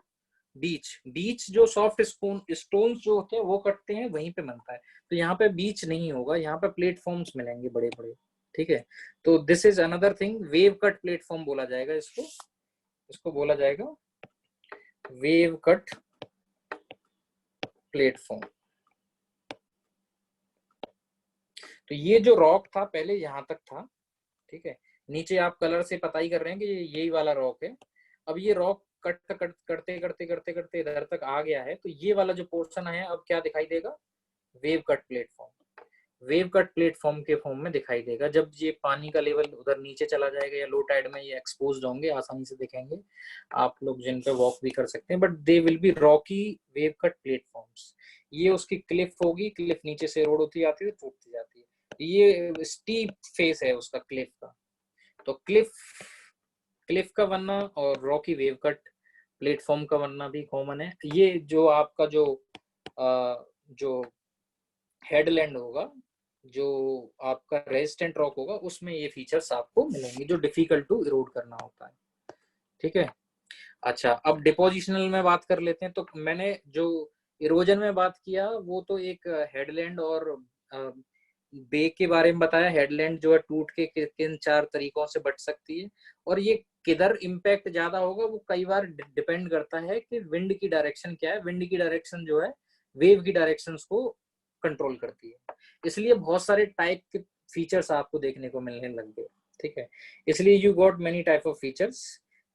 beach. Beach जो सॉफ्ट स्टोन्स जो होते हैं वो कटते हैं, वहीं पे बनता है, तो यहाँ पे बीच नहीं होगा, यहाँ पे प्लेटफॉर्म्स मिलेंगे बड़े बड़े, ठीक है। तो this is another thing, wave cut platform बोला जाएगा इसको, इसको बोला जाएगा वेव कट प्लेटफॉर्म। तो ये जो रॉक था पहले यहाँ तक था, ठीक है, नीचे आप कलर से पता ही कर रहे हैं कि यही वाला रॉक है। अब ये रॉक करते करते करते करते इधर तक आ गया है, तो ये वाला जो पोर्शन है अब क्या दिखाई देगा, wave cut platform. Wave cut platform के फॉर्म में दिखाई देगा जब ये पानी का लेवल उधर नीचे चला जाएगा, या लो टाइड में ये एक्सपोज होंगे, आसानी से दिखेंगे आप लोग, जिन पे वॉक भी कर सकते हैं, but they will B Rocky wave cut platforms. ये उसकी क्लिफ होगी, क्लिफ नीचे से रोड होती जाती है, टूटती जाती है, ये स्टीप फेस है उसका क्लिफ का। तो क्लिफ का बनना और रॉकी वेव कट प्लेटफॉर्म का बनना भी कॉमन है। ये जो आपका जो हेडलैंड होगा, जो आपका रेजिस्टेंट रॉक होगा, उसमें ये फीचर्स आपको मिलेंगे जो डिफिकल्ट टू इरोड करना होता है, ठीक है। अच्छा, अब डिपोजिशनल में बात कर लेते हैं। तो मैंने जो इरोजन में बात किया वो तो एक हेडलैंड और बे के बारे में बताया। हेडलैंड जो है टूट के किन 4 तरीकों से बच सकती है, और ये किधर इम्पैक्ट ज्यादा होगा वो कई बार डिपेंड करता है कि विंड की डायरेक्शन क्या है। विंड की डायरेक्शन जो है वेव की डायरेक्शन को कंट्रोल करती है, इसलिए बहुत सारे टाइप के फीचर्स आपको देखने को मिलने लग गए, ठीक है। इसलिए you got many type of features,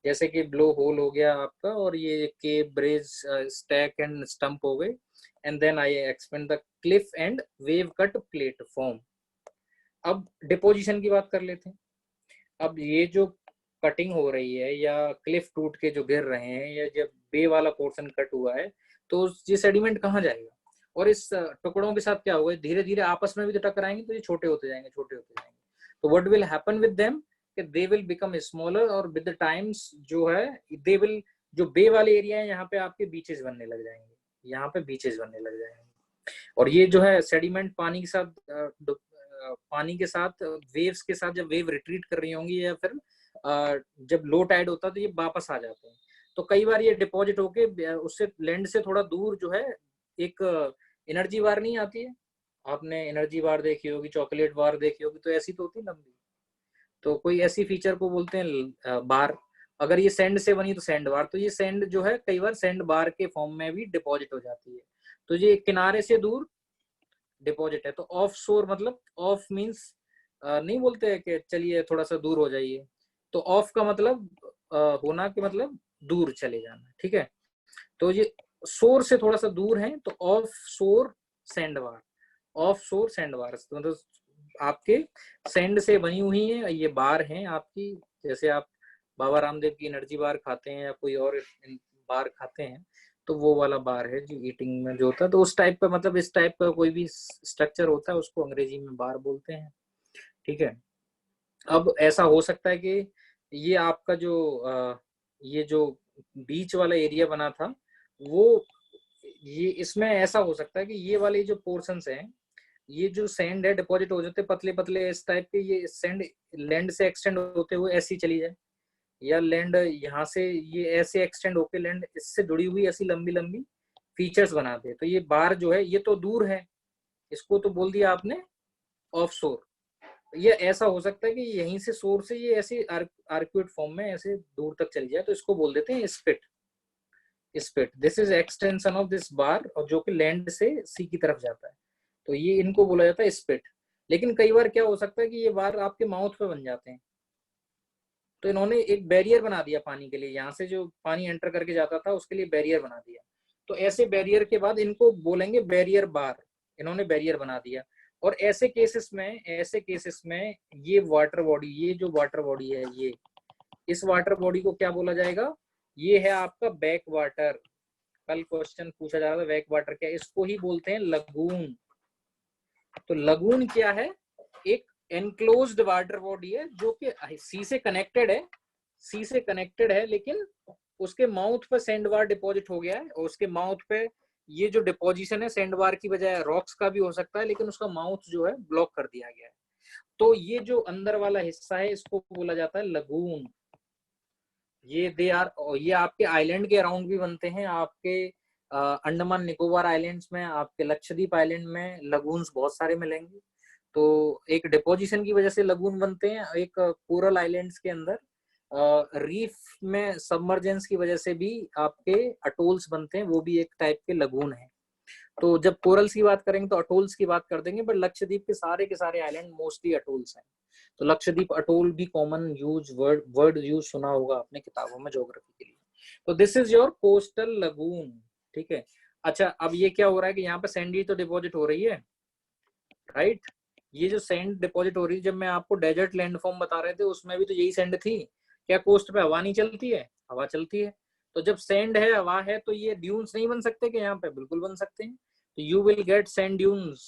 जैसे कि ब्लो होल हो गया आपका, और ये के ब्रेज स्टैक एंड स्टंप हो गए, and then I expand the cliff and wave cut platform. अब डिपोजिशन की बात कर लेते हैं। अब ये जो कटिंग हो रही है या क्लिफ टूट के जो गिर रहे हैं, या जब बे वाला पोर्शन कट हुआ है, तो ये सेडिमेंट कहाँ जाएगा, और इस टुकड़ों के साथ क्या होगा, धीरे धीरे आपस में भी तो टकराएंगे, तो ये छोटे होते जाएंगे, छोटे होते जाएंगे। तो what will happen with them, कि दे विल बिकम स्मॉलर, और विद द टाइम्स जो है दे विल, जो बे वाले एरिया है यहाँ पे आपके बीचेस बनने लग जाएंगे, यहाँ पे बीचेस बनने लग जाएंगे। और ये जो है सेडिमेंट पानी के साथ पानी के साथ वेव्स के साथ जब वेव रिट्रीट कर रही होंगी, या फिर जब लो टाइड होता है, तो ये वापस आ जाते हैं। तो कई बार ये डिपॉजिट होके उससे लैंड से थोड़ा दूर जो है एक एनर्जी बार नहीं आती है, आपने एनर्जी बार देखी होगी, चॉकलेट बार देखी होगी, तो ऐसी तो होती है लंबी। तो कोई ऐसी फीचर को बोलते हैं बार। अगर ये सैंड से बनी तो सैंड बार, तो ये सैंड जो है कई बार सैंड बार के फॉर्म में भी डिपॉजिट हो जाती है। तो ये किनारे से दूर डिपॉजिट है। तो ऑफ शोर मतलब, ऑफ मीन्स नहीं बोलते हैं कि चलिए थोड़ा सा दूर हो जाइए, तो ऑफ का मतलब होना के मतलब दूर चले जाना, ठीक है। तो ये शोर से थोड़ा सा दूर है, तो ऑफ शोर सैंडबार, ऑफ शोर सैंडबार, तो मतलब आपके सैंड से बनी हुई है ये बार हैं आपकी। जैसे आप बाबा रामदेव की एनर्जी बार खाते हैं या कोई और बार खाते हैं, तो वो वाला बार है जो ईटिंग में जो होता है। तो उस टाइप का मतलब, इस टाइप का कोई भी स्ट्रक्चर होता है उसको अंग्रेजी में बार बोलते हैं, ठीक है। अब ऐसा हो सकता है कि ये आपका जो ये जो बीच वाला एरिया बना था, वो ये इसमें ऐसा हो सकता है कि ये वाले जो पोर्शंस हैं, ये जो सैंड है डिपॉजिट हो जाते पतले पतले इस टाइप के, ये सैंड लैंड से एक्सटेंड होते हुए ऐसी चली जाए, या लैंड यहाँ से ये ऐसे एक्सटेंड होके लैंड इससे जुड़ी हुई ऐसी लंबी लंबी फीचर्स बना दे। तो ये बार जो है ये तो दूर है, इसको तो बोल दिया आपने ऑफ शोर। ये ऐसा हो सकता है कि यहीं से शोर से ये ऐसे आर्क्यूट फॉर्म में ऐसे दूर तक चली जाए, तो इसको बोल देते हैं spit. Spit, this is extension of this bar, और जो कि लैंड से सी की तरफ जाता है, तो ये इनको बोला जाता है स्पिट। लेकिन कई बार क्या हो सकता है कि ये बार आपके माउथ पे बन जाते हैं, तो इन्होंने एक बैरियर बना दिया पानी के लिए, यहाँ से जो पानी एंटर करके जाता था उसके लिए बैरियर बना दिया। तो ऐसे बैरियर के बाद इनको बोलेंगे बैरियर बार, इन्होंने बैरियर बना दिया। और ऐसे केसेस में ये वाटर बॉडी, ये जो वाटर बॉडी है, ये इस वाटर बॉडी को क्या बोला जाएगा, ये है आपका बैक वाटर। कल क्वेश्चन पूछा जा रहा था बैक वाटर क्या, इसको ही बोलते हैं लगून। तो लगून क्या है, एक एनक्लोज्ड वाटर बॉडी है जो कि सी से कनेक्टेड है, सी से कनेक्टेड है, लेकिन उसके माउथ पे सैंड बार डिपॉजिट हो गया है, और उसके माउथ पे ये जो डिपोजिशन है सैंड बार की बजाय रॉक्स का भी हो सकता है, लेकिन उसका माउथ जो है ब्लॉक कर दिया गया है। तो ये जो अंदर वाला हिस्सा है इसको बोला जाता है लगून। ये दे आर, ये आपके आइलैंड के अराउंड भी बनते हैं, आपके अंडमान निकोबार आइलैंड्स में, आपके लक्षद्वीप आइलैंड में लगून्स बहुत सारे मिलेंगे। तो एक डिपोजिशन की वजह से लगून बनते हैं, एक कोरल आइलैंड्स के अंदर रीफ में सबमर्जेंस की वजह से भी आपके अटोल्स बनते हैं, वो भी एक टाइप के लगून है। तो जब कोरल्स की बात करेंगे तो अटोल्स की बात कर देंगे, बट लक्षद्वीप के सारे आइलैंड मोस्टली अटोल्स हैं। तो लक्षद्वीप अटोल भी कॉमन यूज वर्ड यूज सुना होगा आपने किताबों में ज्योग्राफी के लिए। तो this is your coastal lagoon, ठीक है। अच्छा, अब ये क्या हो रहा है कि यहाँ पे सैंडी तो डिपॉजिट हो रही है, राइट। ये जो सैंड डिपॉजिट हो रही है, जब मैं आपको डेजर्ट लैंडफॉर्म बता रहे थे उसमें भी तो यही सैंड थी। क्या कोस्ट पे हवा नहीं चलती है, हवा चलती है। तो जब सैंड है, हवा है, तो ये ड्यून्स नहीं बन सकते कि यहाँ पे बिल्कुल बन सकते हैं। तो you will get sand dunes.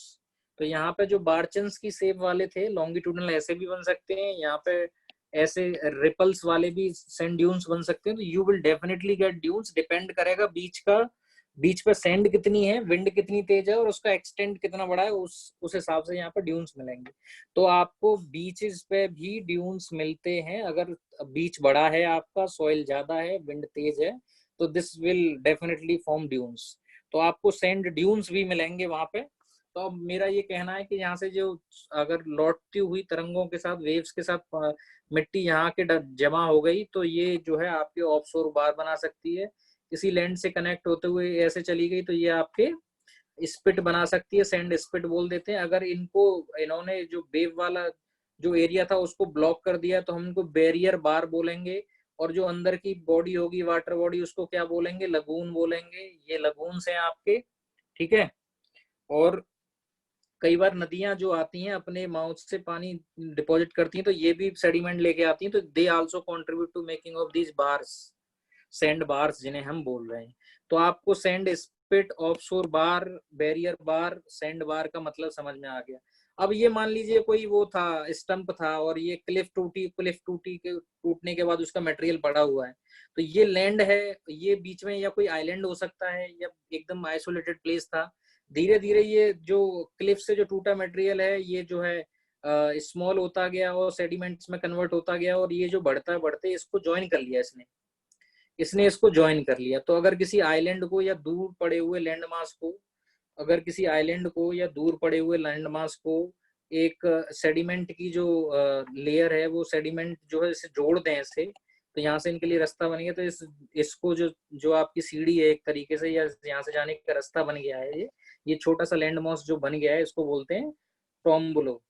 तो यहाँ पे जो बारचंस की शेप वाले थे लॉन्गिट्यूडनल ऐसे भी बन सकते हैं, यहाँ पे ऐसे रिपल्स वाले भी सैंड ड्यून्स बन सकते हैं। तो you will definitely get dunes, depend करेगा बीच पे सैंड कितनी है, विंड कितनी तेज है, और उसका एक्सटेंट कितना बड़ा है, उस हिसाब से यहाँ पर ड्यून्स मिलेंगे। तो आपको बीचेस पे भी ड्यून्स मिलते हैं, अगर बीच बड़ा है आपका, सॉइल ज्यादा है, विंड तेज है, तो this will definitely form dunes. तो आपको सैंड ड्यून्स भी मिलेंगे वहां पे। तो अब मेरा ये कहना है कि यहाँ से जो अगर लौटती हुई तरंगों के साथ, वेव्स के साथ मिट्टी यहाँ के जमा हो गई, तो ये जो है आपके ऑफशोर बार बना सकती है। किसी लैंड से कनेक्ट होते हुए ऐसे चली गई तो ये आपके स्पिट बना सकती है, सैंड स्पिट बोल देते हैं। अगर इन्होंने जो वेव वाला जो एरिया था उसको ब्लॉक कर दिया, तो हम उनको बैरियर बार बोलेंगे। और जो अंदर की बॉडी होगी, वाटर बॉडी, उसको क्या बोलेंगे? लगून बोलेंगे। ये लगून्स हैं आपके, ठीक है। और कई बार नदियां जो आती हैं अपने माउथ से पानी डिपॉजिट करती हैं, तो ये भी सेडिमेंट लेके आती हैं, तो they also contribute to making of these bars, sand bars जिन्हें हम बोल रहे हैं। तो आपको sand spit, offshore bar, barrier bar, sand bar का मतलब समझ में आ गया। अब ये मान लीजिए कोई वो था, स्टंप था, और ये क्लिफ टूटी, क्लिफ टूटी के टूटने के बाद उसका मटेरियल पड़ा हुआ है, तो ये लैंड है, ये बीच में या कोई आइलैंड हो सकता है, या एकदम आइसोलेटेड प्लेस था। धीरे धीरे ये जो क्लिफ से जो टूटा मटेरियल है, ये जो है स्मॉल होता गया और सेडिमेंट्स में कन्वर्ट होता गया, और ये जो बढ़ता बढ़ते इसको ज्वाइन कर लिया इसने, इसको ज्वाइन कर लिया। तो अगर किसी आइलैंड को या दूर पड़े हुए लैंड मास को, अगर किसी आइलैंड को या दूर पड़े हुए लैंड मास को एक सेडिमेंट की जो लेयर है, वो सेडिमेंट जो है इसे जोड़ दें इससे, तो यहाँ से इनके लिए रास्ता बन गया। तो इसको जो जो आपकी सीढ़ी है एक तरीके से, या यहाँ से जाने का रास्ता बन गया है, ये छोटा सा लैंड मास जो बन गया है, इसको बोलते हैं टोम्बोलो,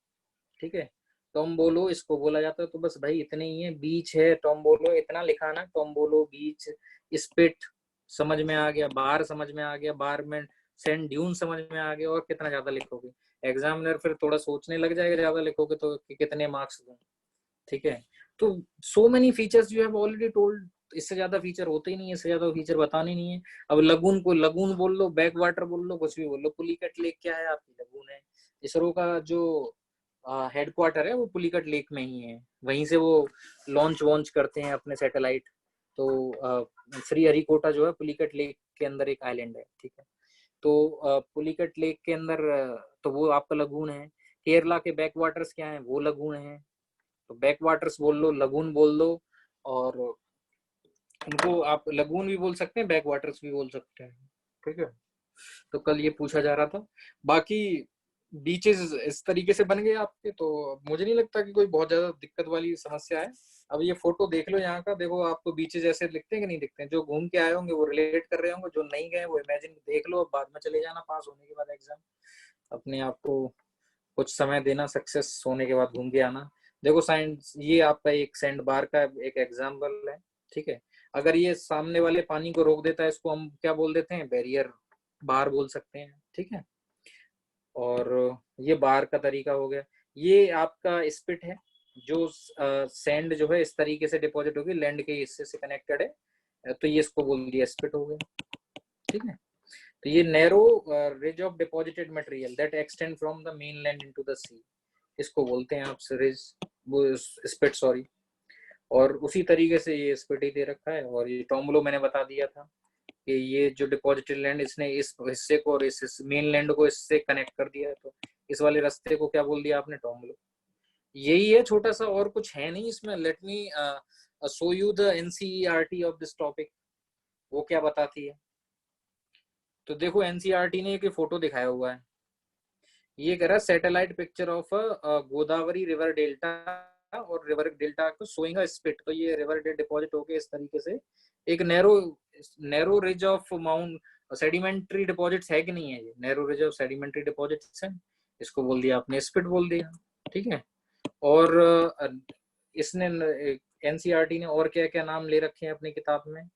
ठीक है। टोम्बोलो इसको बोला जाता है। तो बस भाई इतने ही है, बीच है, टोम्बोलो, इतना लिखाना, टोम्बोलो, बीच, स्पिट समझ में आ गया, बार समझ में आ गया, बार में सैंड ड्यून समझ में आ गया। और कितना ज्यादा लिखोगे? एग्जामिनर फिर थोड़ा सोचने लग जाएगा, ज्यादा लिखोगे तो कि कितने मार्क्स दूं, ठीक है। तो so many features you have already told, इससे ज्यादा फीचर होते ही नहीं है, इससे ज्यादा फीचर बताने नहीं है। अब लगून को लगून बोल लो, बैक वाटर बोल लो, कुछ भी बोल लो। पुलिकट लेक क्या है? आपकी लगून है। इसरो का जो हेडक्वार्टर है वो पुलिकट लेक में ही है, वहीं से वो लॉन्च वॉन्च करते हैं अपने सैटेलाइट। तो श्री हरिकोटा जो है पुलिकट लेक के अंदर एक आइलैंड है, ठीक है। तो पुलिकट लेक के अंदर तो वो आपका लगून है। केरला के बैक वाटर्स क्या है? वो लगून है। तो बैक वाटर्स बोल लो, लगून बोल दो, और उनको आप लगून भी बोल सकते हैं, बैक वाटर्स भी बोल सकते हैं, ठीक है। तो कल ये पूछा जा रहा था। बाकी बीचेस इस तरीके से बन गए आपके, तो मुझे नहीं लगता कि कोई बहुत ज्यादा दिक्कत वाली समस्या है। अब ये फोटो देख लो यहाँ का, देखो आपको बीचेस ऐसे दिखते हैं कि नहीं दिखते हैं? जो घूम के आए होंगे वो रिलेट कर रहे होंगे, जो नहीं गए वो इमेजिन देख लो, बाद में चले जाना पास होने के बाद एग्जाम, अपने आप को कुछ समय देना, सक्सेस होने के बाद घूम के आना। देखो साइंस, ये आपका एक सैंड बार का एक एग्जाम्पल है, ठीक है। अगर ये सामने वाले पानी को रोक देता है, इसको हम क्या बोल देते हैं? बैरियर बार बोल सकते हैं, ठीक है। और ये बार का तरीका हो गया। ये आपका स्पिट है, जो सैंड जो है इस तरीके से डिपॉजिट होगी, लैंड के हिस्से से कनेक्टेड है, तो ये इसको बोल दिया स्पिट हो गया, ठीक है। तो ये narrow ridge of deposited material that extend from the mainland into the sea, इसको बोलते हैं आप रिज, वो स्पिट, सॉरी। और उसी तरीके से ये स्पिट ही दे रखा है। और ये टोम्बलो मैंने बता दिया था कि ये जो डिपॉजिटेड लैंड, इसने इस हिस्से को और इस मेन लैंड को इससे कनेक्ट कर दिया है, तो इस वाले रास्ते को क्या बोल दिया आपने? टोम्बलो। यही है छोटा सा, और कुछ है नहीं इसमें। Let me show you the NCERT of this topic, वो क्या बताती है। तो देखो एनसीईआरटी ने एक फोटो दिखाया हुआ है, ये कह रहा है satellite picture of Godavari river delta, और रिवर डेल्टा को शोइंग अ स्पिट। तो ये रिवर डेल्टा डिपॉजिट होके इस तरीके से एक narrow narrow ridge of mount sedimentary deposits है कि नहीं है? ये narrow ridge of sedimentary deposits है, इसको बोल दिया आपने स्पिट बोल दिया, ठीक है। और इसने एनसीईआरटी ने और क्या क्या नाम ले रखे हैं अपनी किताब में?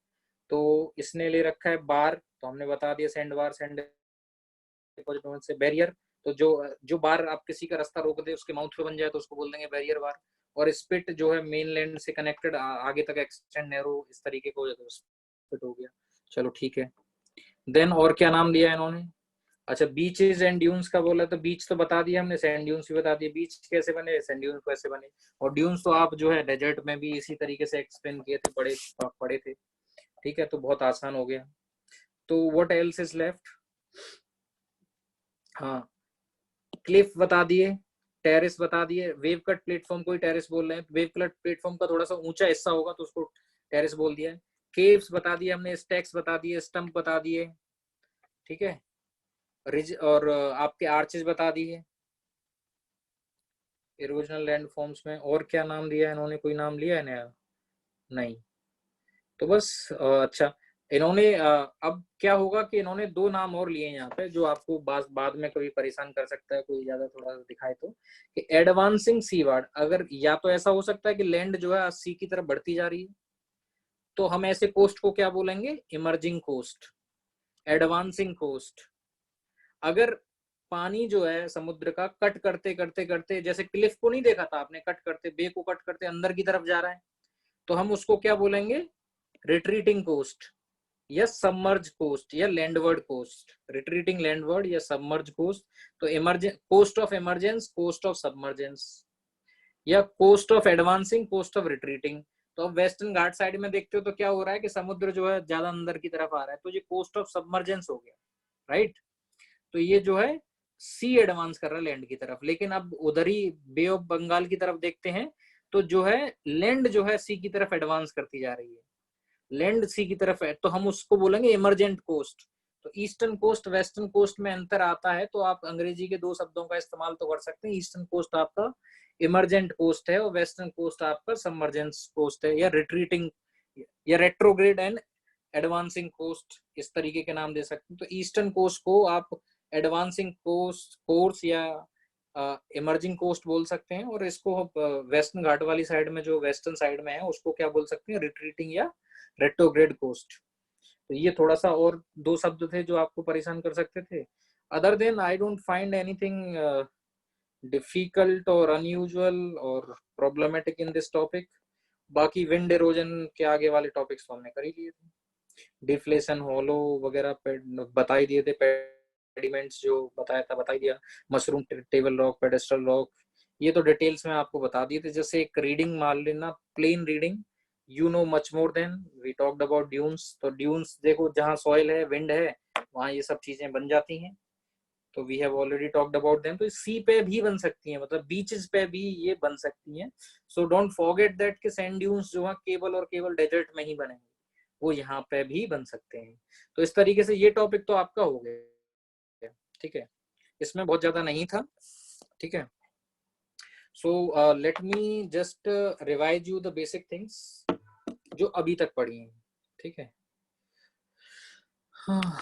तो इसने ले रखा है बार, तो हमने बता दिया सैंड बार, सैंड डिपॉजिट से बैरियर। तो जो जो बार आप किसी का रास्ता रोक दे, उसके माउथ पे बन जाए, तो उसको बोल देंगे बैरियर बार। और स्पिट जो है मेन लैंड से कनेक्टेड आगे तक एक्सटेंड नैरो, इस तरीके को स्पिट हो गया। चलो ठीक है। देन और क्या नाम दिया इन्होंने? अच्छा, बीचेस एंड ड्यून्स का बोला, तो बीच तो बता दिया हमने, सैंड ड्यून्स भी बता दिए। बीच कैसे बने, सैंड ड्यून्स कैसे बने, और ड्यून्स तो आप जो है डेजर्ट में भी इसी तरीके से एक्सप्लेन किए थे, पढ़े थे, ठीक है। तो बहुत आसान हो गया। तो व्हाट एल्स इज लेफ्ट? हाँ, क्लिफ बता दिए, टेरेस बता दिए, वेव कट प्लेटफॉर्म को ही टेरेस बोल रहे हैं, वेव कट प्लेटफॉर्म का थोड़ा सा ऊंचा हिस्सा होगा तो उसको टेरेस बोल दिया है। केव्स बता दिए हमने, स्टैक्स बता दिए, स्टंप बता दिए, ठीक है। रिज और आपके आर्चेस बता दिए इरोजनल लैंड फॉर्म्स में। और क्या नाम दिया है इन्होंने? कोई नाम लिया है नया? नहीं। तो बस अच्छा, इन्होंने अब क्या होगा कि इन्होंने दो नाम और लिए यहाँ पे जो आपको बाद में कभी परेशान कर सकता है, कोई ज्यादा थोड़ा सा दिखाए तो, कि एडवांसिंग सीवार्ड। अगर या तो ऐसा हो सकता है कि लैंड जो है सी की तरफ बढ़ती जा रही है, तो हम ऐसे कोस्ट को क्या बोलेंगे, इमर्जिंग कोस्ट, एडवांसिंग कोस्ट। अगर पानी जो है समुद्र का कट करते करते करते, जैसे क्लिफ को नहीं देखा था आपने, कट करते, बे को कट करते अंदर की तरफ जा रहा है, तो हम उसको क्या बोलेंगे, रिट्रीटिंग कोस्ट या सबमर्ज कोस्ट या लैंडवर्ड कोस्ट, रिट्रीटिंग लैंडवर्ड या सबमर्ज कोस्ट। तो emergence, coast of emergence, coast of submergence, या coast of advancing, coast of retreating. तो अब वेस्टर्न घाट साइड में देखते हो तो क्या हो रहा है कि समुद्र जो है ज्यादा अंदर की तरफ आ रहा है, तो ये कोस्ट ऑफ सबमर्जेंस हो गया, राइट। तो ये जो है सी एडवांस कर रहा है लैंड की तरफ। लेकिन अब उधर ही बे ऑफ बंगाल की तरफ देखते हैं, तो जो है लैंड जो है सी की तरफ एडवांस करती जा रही है, लैंड सी की तरफ है, तो हम उसको बोलेंगे इमरजेंट कोस्ट। तो ईस्टर्न कोस्ट वेस्टर्न कोस्ट में अंतर आता है, तो आप अंग्रेजी के दो शब्दों का इस्तेमाल तो कर सकते हैं। ईस्टर्न कोस्ट आपका इमरजेंट कोस्ट है और वेस्टर्न कोस्ट आपका सबमर्जेंस कोस्ट है, या रिट्रीटिंग या रेट्रोग्रेड एंड एडवांसिंग कोस्ट, इस तरीके के नाम दे सकते हैं। तो ईस्टर्न कोस्ट को आप एडवांसिंग कोस्ट कोर्स या इमर्जिंग कोस्ट बोल सकते हैं, और इसको वेस्टर्न घाट वाली साइड में जो वेस्टर्न साइड में है उसको क्या बोल सकते हैं, रिट्रीटिंग या रेट्रोग्रेड कोस्ट। तो ये थोड़ा सा और दो शब्द थे जो आपको परेशान कर सकते थे। Other than I don't find anything difficult और अनयूजुअल और प्रॉब्लमेटिक इन दिस टॉपिक। बाकी विंड इरोजन के आगे वाले टॉपिक्स तो हमने कर ही लिए थे, डिफ्लेशन, होलो वगैरह बता ही दिए थे, पेडिमेंट्स जो बताया था बता ही दिया, mushroom, table rock, pedestal rock, ये तो डिटेल्स में आपको बता दिए थे। जैसे एक रीडिंग मान लेना, plain reading, you know much more than we talked about dunes. तो ड्यून्स देखो जहाँ सॉइल है, विंड है, वहां ये सब चीजें बन जाती हैं, तो we have already talked about them. तो सी पे भी बन सकती हैं, मतलब बीचेस पे भी ये बन सकती हैं। सो डोंट फॉरगेट दैट कि सैंड ड्यून्स जो है केवल और केवल डेजर्ट में ही बनेंगे, वो यहाँ पे भी बन सकते हैं। तो इस तरीके से ये टॉपिक तो आपका हो गया, ठीक है, इसमें बहुत ज्यादा नहीं था, ठीक है। So let me just revise you the basic things जो अभी तक पढ़ी हैं, ठीक है। हाँ,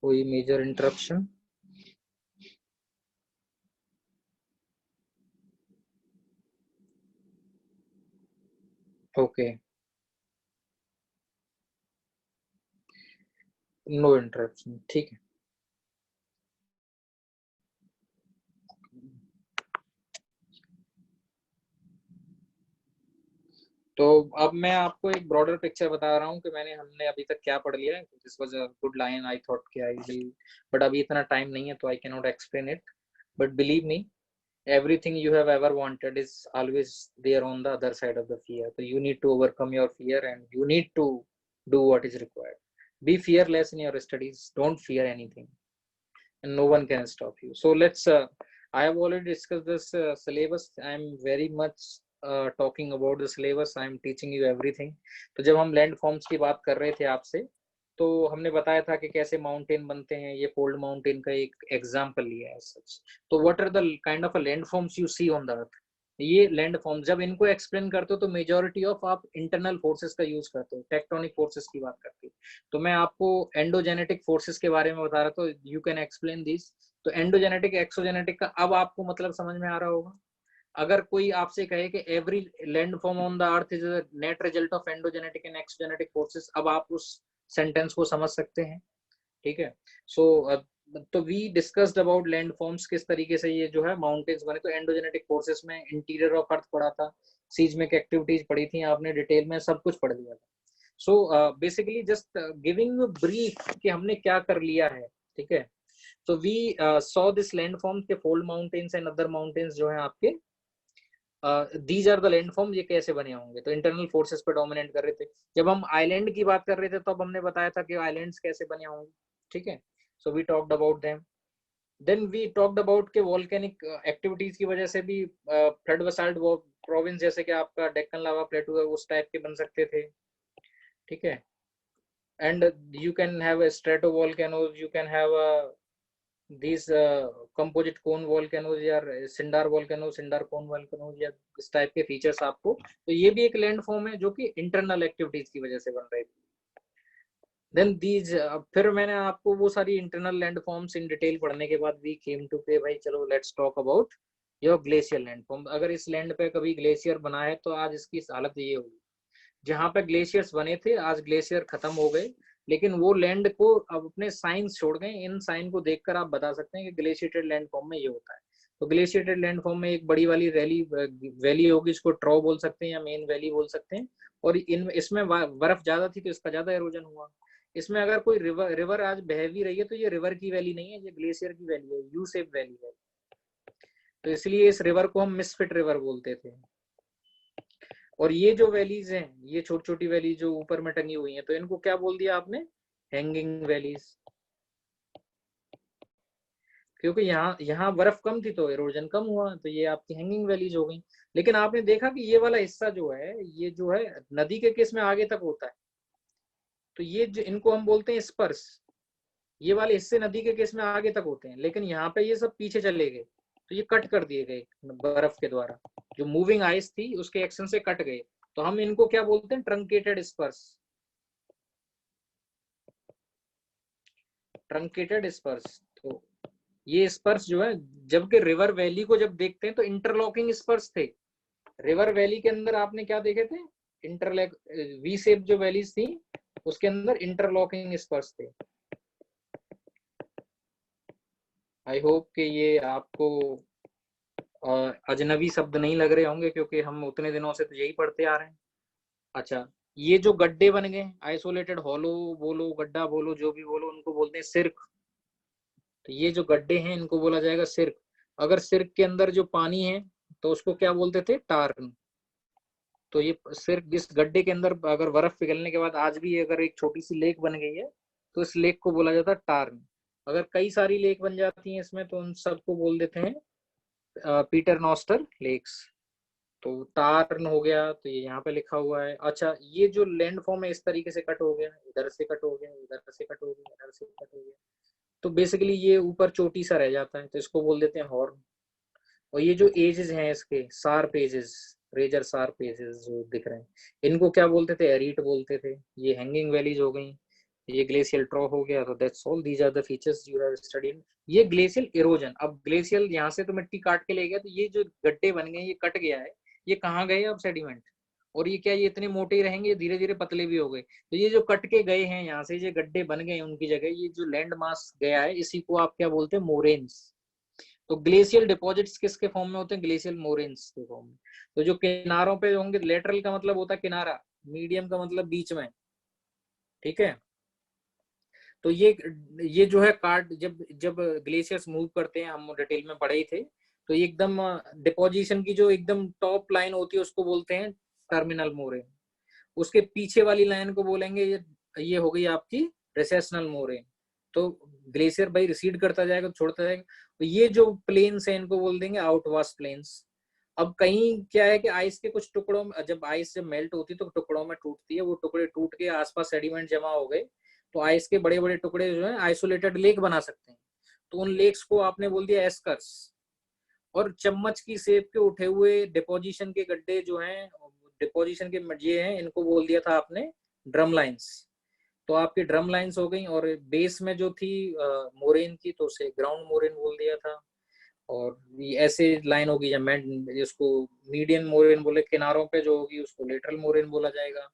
कोई major interruption? Okay, no interruption, ठीक है। तो अब मैं आपको एक ब्रॉडर पिक्चर बता रहा हूँ कि हमने अभी तक क्या पढ़ लिया है। This was a good line, I thought कि आई विल, बट अभी इतना टाइम नहीं है तो I can not explain it, but believe me, everything you have ever wanted is always there on the other side of the fear. So you need to overcome your fear and you need to do what is required. Be fearless in your studies, don't fear anything, and no one can stop you. So let's I have already discussed this syllabus. I am very much talking about the syllabus. I am teaching you everything. तो जब हम land forms की बात कर रहे थे आपसे, तो हमने बताया था कि कैसे माउंटेन बनते हैं, ये फोल्ड माउंटेन का एक एग्जांपल लिया है सच। तो what are the kind of land forms you see on the earth, ये लैंड फॉर्म जब इनको एक्सप्लेन करते हो तो मेजोरिटी ऑफ आप इंटरनल फोर्सेस का यूज करते हो, टेक्टोनिक फोर्सेस की बात करते हो। तो मैं आपको एंडोजेनेटिक फोर्सेस के बारे में बता रहा था, यू कैन एक्सप्लेन दिस। तो एंडोजेनेटिक एक्सोजेनेटिक का अब आपको मतलब समझ में आ रहा होगा। अगर कोई आपसे कहे कि every land form on the earth is a net result of endogenetic and exogenetic forces, अब आप उस सेंटेंस को समझ सकते हैं, ठीक है। सो तो we discussed about land forms, किस तरीके से ये जो है माउंटेन्स बने। तो एंडोजेनेटिक फोर्सेस में इंटीरियर ऑफ अर्थ पढ़ा था, सीज्मिक एक्टिविटीज पढ़ी थी आपने डिटेल में, सब कुछ पढ़ लिया था। So basically just giving brief कि हमने क्या कर लिया है, ठीक है। तो we saw this land form के fold mountains and other mountains जो है आपके, these are the land form, ये कैसे बने होंगे। तो इंटरनल फोर्सेस पे डोमिनेट कर रहे थे। जब हम आइलैंड की बात कर रहे थे तब हमने बताया था कि आइलैंड्स कैसे बने होंगे, ठीक है। So we talked about them. Then we talked about के वोल्केनिक एक्टिविटीज की वजह से भी फ्लड बसाल्ट प्रोविंस, जैसे कि आपका डेक्कन लावा प्लेटू है, उस टाइप के बन सकते थे, ठीक है। And you can have stratovolcanoes, you can have these composite cone volcanoes या सिंडार वोल्केनो, सिंडार कोन वोल्केनोज या इस टाइप के फीचर्स आपको, तो ये भी एक लैंड फॉर्म है जो कि इंटरनल एक्टिविटीज की वजह से बन रही थी। देन दीज, फिर मैंने आपको वो सारी internal land forms in detail पढ़ने के बाद वी केम टू पे भाई चलो let's talk about your glacier land form. अगर इस लैंड पे कभी ग्लेशियर बना है तो आज इसकी हालत ये होगी। जहाँ पे ग्लेशियर्स बने थे आज ग्लेशियर खत्म हो गए, लेकिन वो लैंड को अब अपने साइंस छोड़ गए। इन साइन को देखकर आप बता सकते हैं कि ग्लेशिएटेड लैंड फॉर्म में ये होता है। तो ग्लेशिएटेड लैंड फॉर्म में एक बड़ी वाली रैली वैली होगी, इसको ट्रॉ बोल सकते हैं या मेन वैली बोल सकते हैं। और इन इसमें बर्फ ज्यादा थी तो इसका ज्यादा एरोजन हुआ। इसमें अगर कोई रिवर आज बह भी रही है तो ये रिवर की वैली नहीं है, ये ग्लेशियर की वैली है, यू शेप वैली है। तो इसलिए इस रिवर को हम मिसफिट रिवर बोलते थे। और ये जो वैलीज हैं, ये छोटी छोटी वैली जो ऊपर में टंगी हुई हैं, तो इनको क्या बोल दिया आपने? Hanging valleys. क्योंकि यहाँ यहाँ बर्फ कम थी तो एरोजन कम हुआ, तो ये आपकी हैंगिंग वैलीज हो गई। लेकिन आपने देखा कि ये वाला हिस्सा जो है, ये जो है नदी के केस में आगे तक होता है, तो ये जो इनको हम बोलते हैं स्पर्स। ये वाले हिस्से नदी के केस में आगे तक होते हैं, लेकिन यहाँ पे ये सब पीछे चले गए, तो ये कट कर दिए गए बर्फ के द्वारा। जो मूविंग आइस थी उसके एक्शन से कट गए, तो हम इनको क्या बोलते हैं? ट्रंकेटेड स्पर्स। ट्रंकेटेड स्पर्स। तो ये स्पर्स जो है, जबकि रिवर वैली को जब देखते हैं तो इंटरलॉकिंग स्पर्स थे। रिवर वैली के अंदर आपने क्या देखे थे? इंटरलैक वी शेप जो वैलीज थी उसके अंदर इंटरलॉकिंग स्पर्स थे। आई होप कि ये आपको अजनबी शब्द नहीं लग रहे होंगे, क्योंकि हम उतने दिनों से तो यही पढ़ते आ रहे हैं। अच्छा, ये जो गड्ढे बन गए, आइसोलेटेड हॉलो बोलो, गड्ढा बोलो, जो भी बोलो, उनको बोलते हैं सिर्क। तो ये जो गड्ढे हैं इनको बोला जाएगा सिर्क। अगर सिर्क के अंदर जो पानी है तो उसको क्या बोलते थे? टार्न। तो ये सिर्क, इस गड्ढे के अंदर अगर बर्फ पिघलने के बाद आज भी अगर एक छोटी सी लेक बन गई है तो इस लेक को बोला जाता है टार्न। अगर कई सारी लेक बन जाती हैं इसमें तो उन सबको बोल देते हैं पीटर नॉस्टर लेक्स। तो टार्न हो गया, तो ये यहाँ पे लिखा हुआ है। अच्छा, ये जो लैंड फॉर्म है इस तरीके से कट हो गया, इधर से कट हो गया, इधर से कट हो गया, इधर से कट हो गया, तो बेसिकली ये ऊपर चोटी सा रह जाता है, तो इसको बोल देते हैं हॉर्न। और ये जो एजेस हैं इसके, sharp edges, razor sharp edges जो दिख रहे हैं, इनको क्या बोलते थे? एरीट बोलते थे। ये हैंगिंग वैलीज हो गई, ये ग्लेशियल ट्रॉ हो गया। तो that's all, these are the features you have studied. ये ग्लेशियल इरोजन। अब ग्लेशियल यहाँ से तो मिट्टी काट के ले गया, तो ये जो गड्ढे बन गए ये कट गया है, ये कहाँ गए अब? सेडिमेंट। और ये क्या, ये इतने मोटे ही रहेंगे? धीरे धीरे पतले भी हो गए। तो ये जो कट के गए हैं यहाँ से, ये गड्ढे बन गए, उनकी जगह ये जो लैंड मास गया है, इसी को आप क्या बोलते हैं? मोरेन्स। तो ग्लेशियल डिपॉजिट्स किसके फॉर्म में होते हैं? ग्लेशियल मोरेन्स के फॉर्म में। तो जो किनारों पे होंगे, लेटरल का मतलब होता है किनारा, मीडियम का मतलब बीच में, ठीक है। तो ये जो है कार्ड, जब जब ग्लेशियर्स मूव करते हैं, हम डिटेल में पढ़े ही थे, तो ये एकदम डिपोजिशन की जो एकदम टॉप लाइन होती है उसको बोलते हैं टर्मिनल मोरेन। उसके पीछे वाली लाइन को बोलेंगे, ये हो गई आपकी रिसेशनल मोरेन। तो ग्लेशियर भाई रिसीड करता जाएगा, छोड़ता जाएगा। तो ये जो प्लेन्स है इनको बोल देंगे आउटवाश प्लेन्स। अब कहीं क्या है कि आइस के कुछ टुकड़ों में, जब आइस जब मेल्ट होती है तो टुकड़ों में टूटती है, वो टुकड़े टूट के आसपास सेडिमेंट जमा हो गए, तो आइस के बड़े बड़े टुकड़े जो है आइसोलेटेड लेक बना सकते हैं। तो उन लेक्स को आपने बोल दिया एस्कर्स। और चम्मच की शेप के उठे हुए डिपोजिशन के गड्ढे जो हैं, डिपोजिशन के ये हैं, इनको बोल दिया था आपने ड्रम लाइंस। तो आपकी ड्रम लाइंस हो गई। और बेस में जो थी मोरेन की, तो उसे ग्राउंड मोरेन बोल दिया था। और ये ऐसे लाइन होगी, जब मैं जिसको मीडियन मोरेन बोले, किनारों पे जो होगी उसको लेटरल मोरेन बोला जाएगा।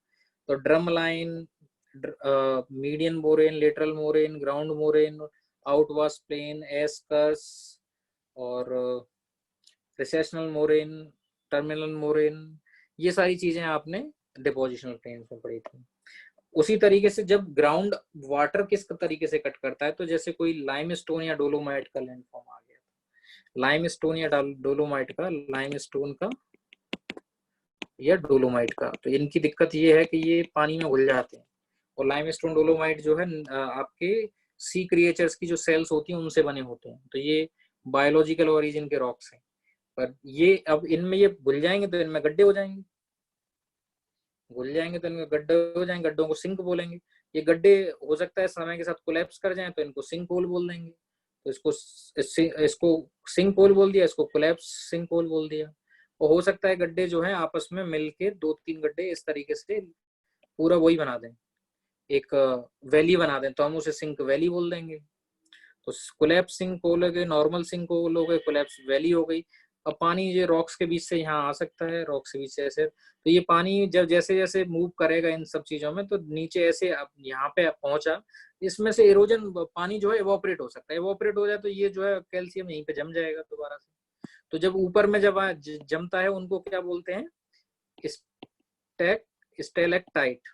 तो drumlin, median moraine, lateral moraine, ground moraine, outwash plain, eskers, और रिसेशनल मोरेन, टर्मिनल मोरेन, ये सारी चीजें आपने डिपोजिशनल प्लेन्स में पढ़ी थी। उसी तरीके से जब ग्राउंड वाटर किस तरीके से कट करता है, तो जैसे कोई लाइमस्टोन या डोलोमाइट का लैंडफॉर्म आ गया, लाइमस्टोन या डोलोमाइट का, लाइमस्टोन का या डोलोमाइट का, तो इनकी दिक्कत ये है कि ये पानी में घुल जाते हैं। और लाइमस्टोन डोलोमाइट जो है आपके सी क्रिएचर्स की जो सेल्स होती हैं उनसे बने होते हैं, तो ये बायोलॉजिकल ओरिजिन के रॉक्स हैं। पर ये अब इनमें ये घुल जाएंगे तो इनमें गड्ढे हो जाएंगे, घुल जाएंगे तो इनमें गड्ढे हो जाएंगे, गड्ढों को सिंक बोलेंगे। ये गड्ढे हो सकता है समय के साथ कोलैप्स कर जाएं तो इनको सिंक होल बोल देंगे। तो इसको सिंक होल बोल दिया, इसको कोलैप्स सिंक होल बोल दिया। और हो सकता है गड्ढे जो है आपस में मिलके 2-3 गड्ढे इस तरीके से पूरा वही बना दें, एक वैली बना दें, तो हम उसे सिंक वैली बोल देंगे। तो कोलैप्स सिंक होल हो गए, नॉर्मल सिंक होल हो गए, कोलैप्स वैली हो गई। अब पानी ये रॉक्स के बीच से यहाँ आ सकता है, रॉक्स के बीच से ऐसे, तो ये पानी जब जैसे जैसे मूव करेगा इन सब चीजों में, तो नीचे ऐसे अब यहाँ पे पहुंचा, इसमें से इरोजन पानी जो है इवोपरेट हो सकता है। इवोपरेट हो जाए तो ये जो है कैल्शियम यहीं पे जम जाएगा दोबारा से। तो जब ऊपर में जब जमता है उनको क्या बोलते हैं, स्टैक स्टेलेक्टाइट।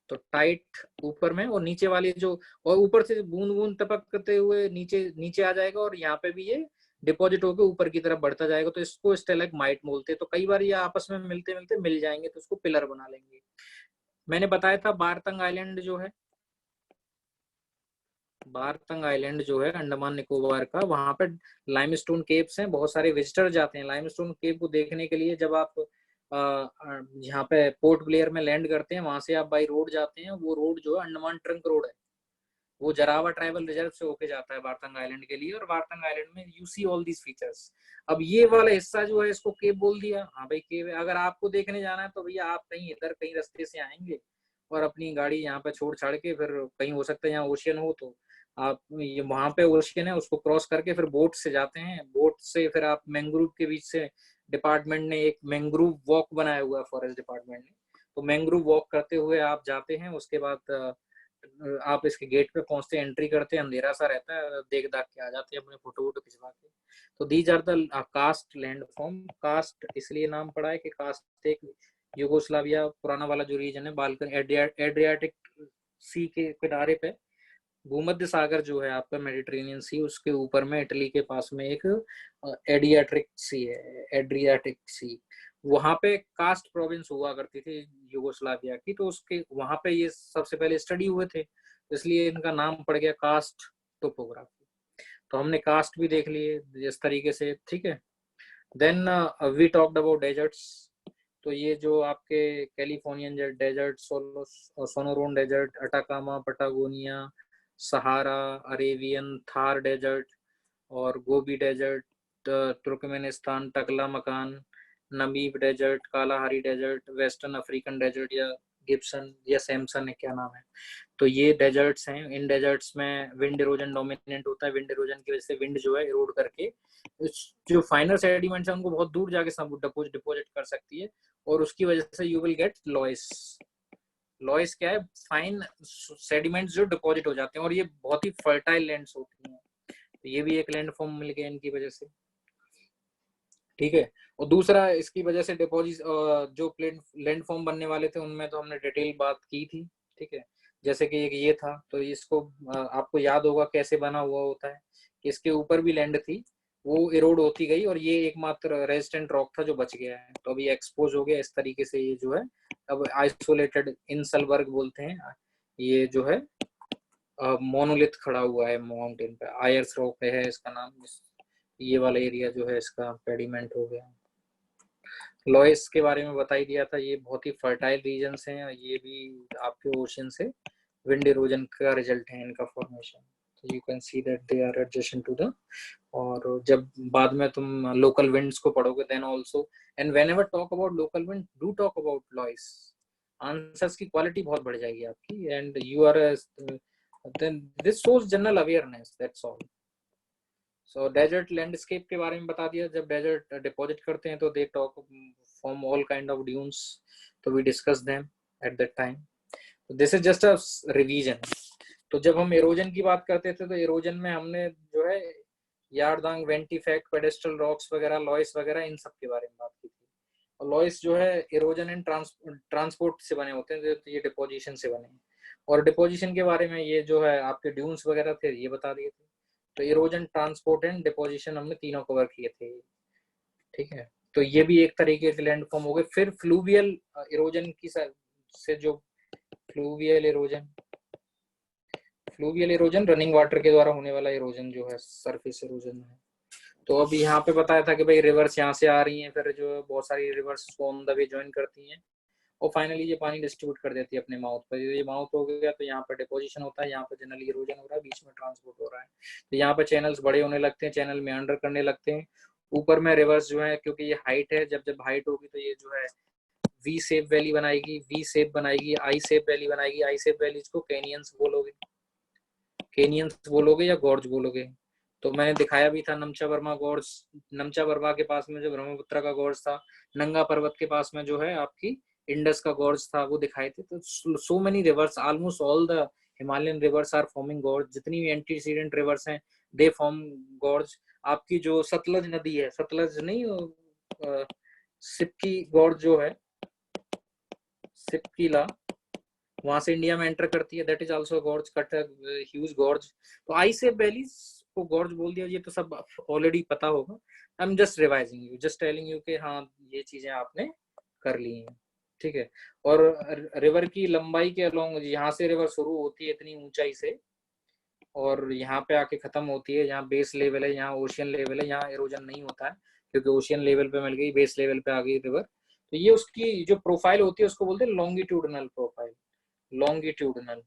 तो टाइट ऊपर में, और नीचे वाली जो, और ऊपर से बूंद बूंद टपकते हुए नीचे नीचे आ जाएगा, और यहाँ पे भी ये डिपॉजिट होकर ऊपर की तरफ बढ़ता जाएगा, तो इसको स्टेलेगमाइट बोलते हैं। तो कई बार ये आपस में मिलते मिलते मिल जाएंगे तो उसको पिलर बना लेंगे। मैंने बताया था बारतंग आइलैंड जो है, बारतंग आइलैंड जो है अंडमान निकोबार का, वहां पे लाइमस्टोन केव्स हैं, बहुत सारे विजिटर जाते हैं लाइमस्टोन केव को देखने के लिए। जब आप यहाँ पे पोर्ट ब्लेयर में लैंड करते हैं, वहां से आप बाई रोड जाते हैं, वो रोड जो है अंडमान ट्रंक रोड है, वो जरावा ट्राइबल रिजर्व से होके जाता है बारतंग आइलैंड के लिए। और बारतंग आइलैंड में you see all these features. अब ये वाला हिस्सा जो है इसको केव बोल दिया, हाँ भाई केव है। अगर आपको देखने जाना है तो भैया आप कहीं इधर कहीं रास्ते से आएंगे और अपनी गाड़ी यहाँ पे छोड़ छाड़ के, फिर कहीं हो सकता है यहाँ ओशियन हो, तो आप ये वहां पे ओशियन है उसको क्रॉस करके फिर बोट से जाते हैं। बोट से फिर आप मैंग्रोव के बीच से, डिपार्टमेंट ने एक मैंग्रोव वॉक बनाया हुआ है, फॉरेस्ट डिपार्टमेंट ने, तो मैंग्रोव वॉक करते हुए आप जाते हैं। उसके बाद आप इसके गेट पे पहुंचते हैं, एंट्री करते हैं, अंधेरा सा रहता है, देख दाख के आ जाते हैं अपने फोटो वोटो खिंचवा के। तो these are the karst land form. Karst इसलिए नाम पड़ा है कि कास्ट एक यूगोस्लाविया पुराना वाला जो रीजन है, बाल्कन एड्रियाटिक सी के किनारे पे, भूमध्य सागर जो है आपका मेडिटेरेनियन सी, उसके ऊपर में इटली के पास में एक एडियाट्रिक सी है, एड्रियाटिक सी। वहां पे कास्ट प्रोविंस हुआ करती थी यूगोस्लाविया की, तो उसके वहां पे ये सबसे पहले स्टडी हुए थे, इसलिए इनका नाम पड़ गया कास्ट टोपोग्राफी। तो हमने कास्ट भी देख लिए इस तरीके से, ठीक है। Then we talked about deserts. तो ये जो आपके Californian desert, Sonoran desert, Atacama, Patagonia, Sahara, Arabian Thar desert, और Gobi desert, Turkmenistan, Taklamakan, Namib desert, Kalahari desert, western African desert, या गिब्सन या सैमसन है, क्या नाम है। तो ये डेजर्ट्स हैं। इन डेजर्ट्स में विंड इरोजन डोमिनेंट होता है। विंड इरोजन की वजह से विंड जो है इरोड करके जो फाइनर सेडिमेंट्स है उनको बहुत दूर जाके डिपोजिट कर सकती है, और उसकी वजह से यू विल गेट लॉइस। लॉइस क्या है, फाइन सेडिमेंट्स जो डिपॉजिट हो जाते हैं, और ये बहुत ही फर्टाइल लैंड्स होती हैं। तो ये भी एक लैंड फॉर्म मिल गया इनकी वजह से, ठीक है। और दूसरा इसकी वजह से डिपॉजिट जो लैंड फॉर्म बनने वाले थे उनमें तो हमने डिटेल बात की थी, ठीक है। जैसे कि एक ये था, तो इसको आपको याद होगा कैसे बना हुआ होता है, कि इसके ऊपर भी लैंड थी, वो इरोड होती गई, और ये एकमात्र रेजिस्टेंट रॉक था जो बच गया है। तो अभी एक्सपोज हो गया इस तरीके से, ये जो है अब आइसोलेटेड इंसलबर्ग बोलते हैं, ये जो है मोनोलिथ खड़ा हुआ है माउंटेन पे, आयर्स रॉक है इसका नाम। ये वाला एरिया जो है इसका पेडिमेंट हो गया। लॉइस के बारे में बता ही दिया था, ये बहुत ही फर्टाइल रीजन्स हैं, ये भी आपके ओशन से विंड इरोजन का रिजल्ट है इनका फॉर्मेशन। तो you can see that they are adjacent to the, और जब बाद में तुम लोकल विंड्स को पढ़ोगे then also, and whenever talk about local wind do talk about loess, answers की क्वालिटी बहुत बढ़ जाएगी आपकी, and you are then this shows general awareness, that's all. So desert landscape के बारे में बता दिया। जब डेजर्ट डिपॉजिट करते हैं तो they talk form all kind of dunes, तो we discuss them at that time. This is just a revision. तो जब हम इरोजन की बात करते थे, तो इरोजन में हमने जो है यारदांग, वेंटीफैक्ट, पेडेस्ट्रल रॉक्स वगैरह, लॉइस वगैरह, इन सब के बारे में बात की थी। और लॉइस जो है इरोजन एंड ट्रांसपोर्ट से बने होते हैं, तो ये डिपोजिशन से बने हैं। और डिपोजिशन के बारे में ये जो है आपके ड्यून्स वगैरह थे ये बता दिए थे। तो इरोजन, ट्रांसपोर्ट एंड डिपोजिशन हमने तीनों कवर किए थे, ठीक है। तो ये भी एक तरीके के लैंड फॉर्म हो गए। फिर फ्लूवियल इरोजन की से जो फ्लूवियल इरोजन रनिंग वाटर के द्वारा होने वाला इरोजन जो है सरफेस इरोजन है। तो अभी यहाँ पे बताया था कि भाई रिवर्स यहाँ से आ रही हैं, फिर जो बहुत सारी रिवर्स को ऑन द वे ज्वाइन करती हैं, और फाइनली ये पानी डिस्ट्रीब्यूट कर देती है अपने माउथ पर। ये माउथ हो गया तो यहाँ पर डिपोजिशन होता है, यहाँ पर जनरली इरोजन हो रहा है, बीच में ट्रांसपोर्ट हो रहा है। तो यहाँ पर चैनल्स बड़े होने लगते हैं, चैनल मेंडर करने लगते हैं। ऊपर में रिवर्स जो है, क्योंकि ये हाइट है, जब जब हाइट होगी तो ये जो है वी शेप वैली बनाएगी, वी शेप बनाएगी, आई शेप वैली बनाएगी। आई शेप वैलीज को कैनियंस बोलोगे, कैनियंस बोलोगे या गॉर्ज बोलोगे। तो मैंने दिखाया भी था नमचा वर्मा गॉर्ज, नमचा वर्मा के पास में जो ब्रह्मपुत्र का गॉर्ज था, नंगा पर्वत के पास में जो है आपकी इंडस का गॉर्ज था, वो दिखाए थे। तो so many rivers, almost all the Himalayan rivers are forming gorge. जितनी भी एंटीसीडेंट रिवर्स हैं दे फॉर्म गॉर्ज। आपकी जो सतलज नदी है, सतलज नहीं, सिपकी गॉर्ज जो है, सिपकीला, वहां से इंडिया में एंटर करती है, that is also gorge, cut huge gorge. तो आई शेप वैलीज को गॉर्ज बोल दिया, ये तो सब ऑलरेडी पता होगा। I am just revising you, just telling you कि हाँ ये चीजें आपने कर ली हैं, ठीक है। और रिवर की लंबाई के अलोंग, यहाँ से रिवर शुरू होती है इतनी ऊंचाई से और यहाँ पे आके खत्म होती है, यहाँ बेस लेवल है, यहाँ ओशियन लेवल है, यहाँ इरोजन नहीं होता है क्योंकि ओशियन लेवल पे मिल गई, बेस लेवल पे आ गई रिवर। तो ये उसकी जो प्रोफाइल होती है उसको बोलते हैं लॉन्गिट्यूडनल प्रोफाइल, लॉन्गिट्यूडनल,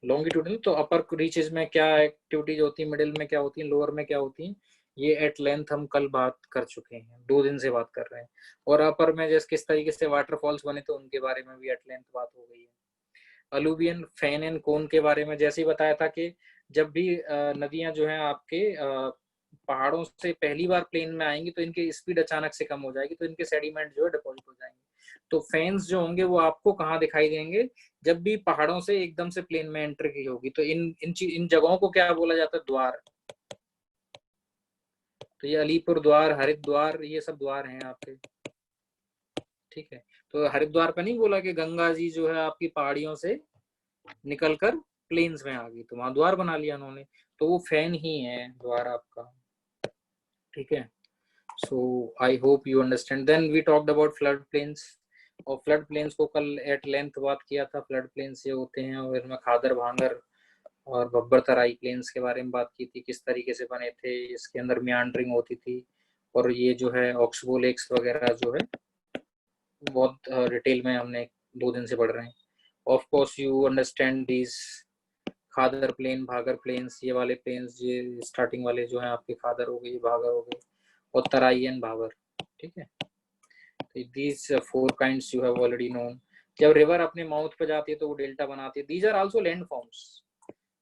लॉन्गिट्यूडनल। तो अपर रीचेज में क्या एक्टिविटीज होती है, मिडिल में क्या होती है, लोअर में क्या होती है, ये एट लेंथ हम कल बात कर चुके हैं, 2 दिन से बात कर रहे हैं। और अपर में जैसे किस तरीके से वाटरफॉल्स बने तो उनके बारे में भी एट लेंथ बात हो गई है। अलुवियन, फेन एंड कोन के बारे में जैसे ही बताया था कि जब भी नदियां जो हैं आपके पहाड़ों से पहली बार प्लेन में आएंगी तो इनकी स्पीड अचानक से कम हो जाएगी, तो इनके सेडिमेंट जो है डिपॉजिट हो जाएंगे। तो फेन्स जो होंगे वो आपको कहाँ दिखाई देंगे, जब भी पहाड़ों से एकदम से प्लेन में एंटर की होगी। तो इन जगहों को क्या बोला जाता है, द्वार। तो ये अलीपुर द्वार, हरिद्वार, ये सब द्वार हैं आपके, ठीक है। तो हरिद्वार पे नहीं बोला कि गंगा जी जो है आपकी पहाड़ियों से निकलकर प्लेन्स में आ गई, तो वहां द्वार बना लिया उन्होंने, तो वो फैन ही है द्वार आपका, ठीक है। So I hope you understand. Then we talked about flood plains, और फ्लड प्लेन्स को कल एट लेंथ बात किया था। फ्लड प्लेन्स ये होते हैं, और इनमें खादर, भांगर और बब्बर तराई प्लेन्स के बारे में बात की थी, किस तरीके से बने थे, इसके अंदर मियांडरिंग होती थी। और ये जो है ऑक्सबो लेक्स वगैरह जो है बहुत डिटेल में हमने 2 दिन से पढ़ रहे हैं। Of course you understand these khadar plain, bhangar plains, ये वाले प्लेन्स, ये स्टार्टिंग वाले जो है आपके खादर हो गए, भागर हो गए, और तराई एंड भागर, ठीक है। These 4 kinds you have already known. जब रिवर अपने माउथ पे जाती है तो वो डेल्टा बनाती है, these are also land forms.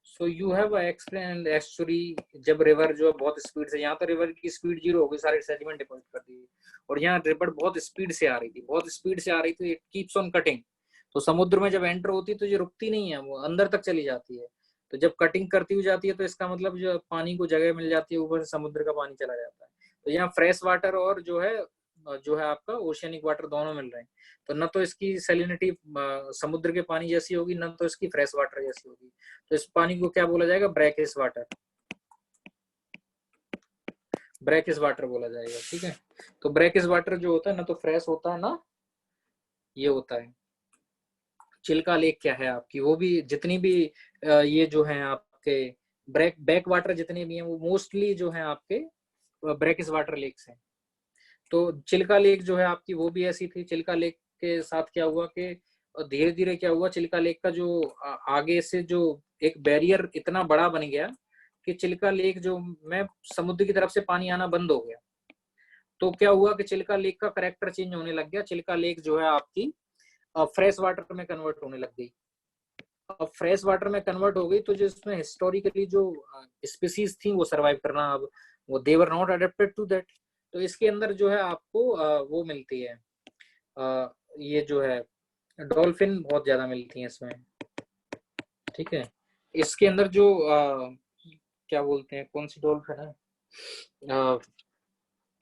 So you have explain actually, जब रिवर जो है बहुत स्पीड से, यहाँ तो रिवर की स्पीड 0 हो गई, सारे सेडिमेंट डिपॉजिट कर दिए, और यहाँ रिवर बहुत स्पीड से आ रही थी, बहुत स्पीड से आ रही थी, इट कीप्स ऑन कटिंग। तो समुद्र में जब एंटर होती है तो ये रुकती नहीं है, वो अंदर तक चली जाती है। तो जब कटिंग करती हुई जाती है तो इसका मतलब जो पानी को जगह मिल जाती है, ऊपर से समुद्र का पानी चला जाता है। तो यहाँ फ्रेश वाटर और जो है आपका ओशियनिक वाटर दोनों मिल रहे हैं। तो न तो इसकी सैलिनिटी समुद्र के पानी जैसी होगी, न तो इसकी फ्रेश वाटर जैसी होगी। तो इस पानी को क्या बोला जाएगा, ब्रैकिश वाटर, ब्रैकिश वाटर बोला जाएगा, ठीक है। तो ब्रैकिश वाटर जो होता है ना तो फ्रेश होता है ना ये होता है। चिल्का लेक क्या है आपकी, वो भी जितनी भी ये जो है आपके बैक वाटर जितने भी हैं वो मोस्टली जो है आपके ब्रैकिश वाटर लेक्स हैं। तो चिल्का लेक जो है आपकी वो भी ऐसी थी। चिल्का लेक के साथ क्या हुआ कि धीरे धीरे क्या हुआ, चिल्का लेक का जो आगे से जो एक बैरियर इतना बड़ा बन गया कि चिल्का लेक जो में समुद्र की तरफ से पानी आना बंद हो गया। तो क्या हुआ कि चिल्का लेक का करेक्टर चेंज होने लग गया, चिल्का लेक जो है आपकी फ्रेश वाटर में कन्वर्ट होने लग गई। अब फ्रेश वाटर में कन्वर्ट हो गई तो जिसमें हिस्टोरिकली जो स्पीसीज थी वो सरवाइव करना, अब वो they were not adapted to that. तो इसके अंदर जो है आपको वो मिलती है, ये जो है डॉल्फिन बहुत ज्यादा मिलती है इसमें, ठीक है। इसके अंदर जो क्या बोलते हैं, कौन सी डॉल्फिन है,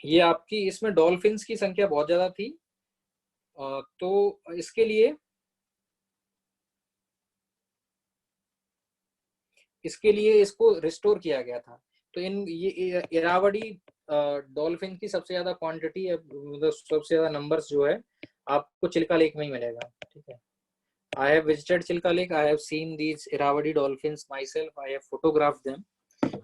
ये आपकी इसमें डॉल्फिन्स की संख्या बहुत ज्यादा थी। तो इसके लिए इसको रिस्टोर किया गया था। तो ये इरावदी डॉल्फिन की सबसे ज्यादा क्वांटिटी, मतलब सबसे ज्यादा नंबर्स जो है आपको चिल्का लेक में ही मिलेगा, ठीक है। I have visited Chilka Lake. I have seen these Irrawaddy dolphins myself. I have photographed them.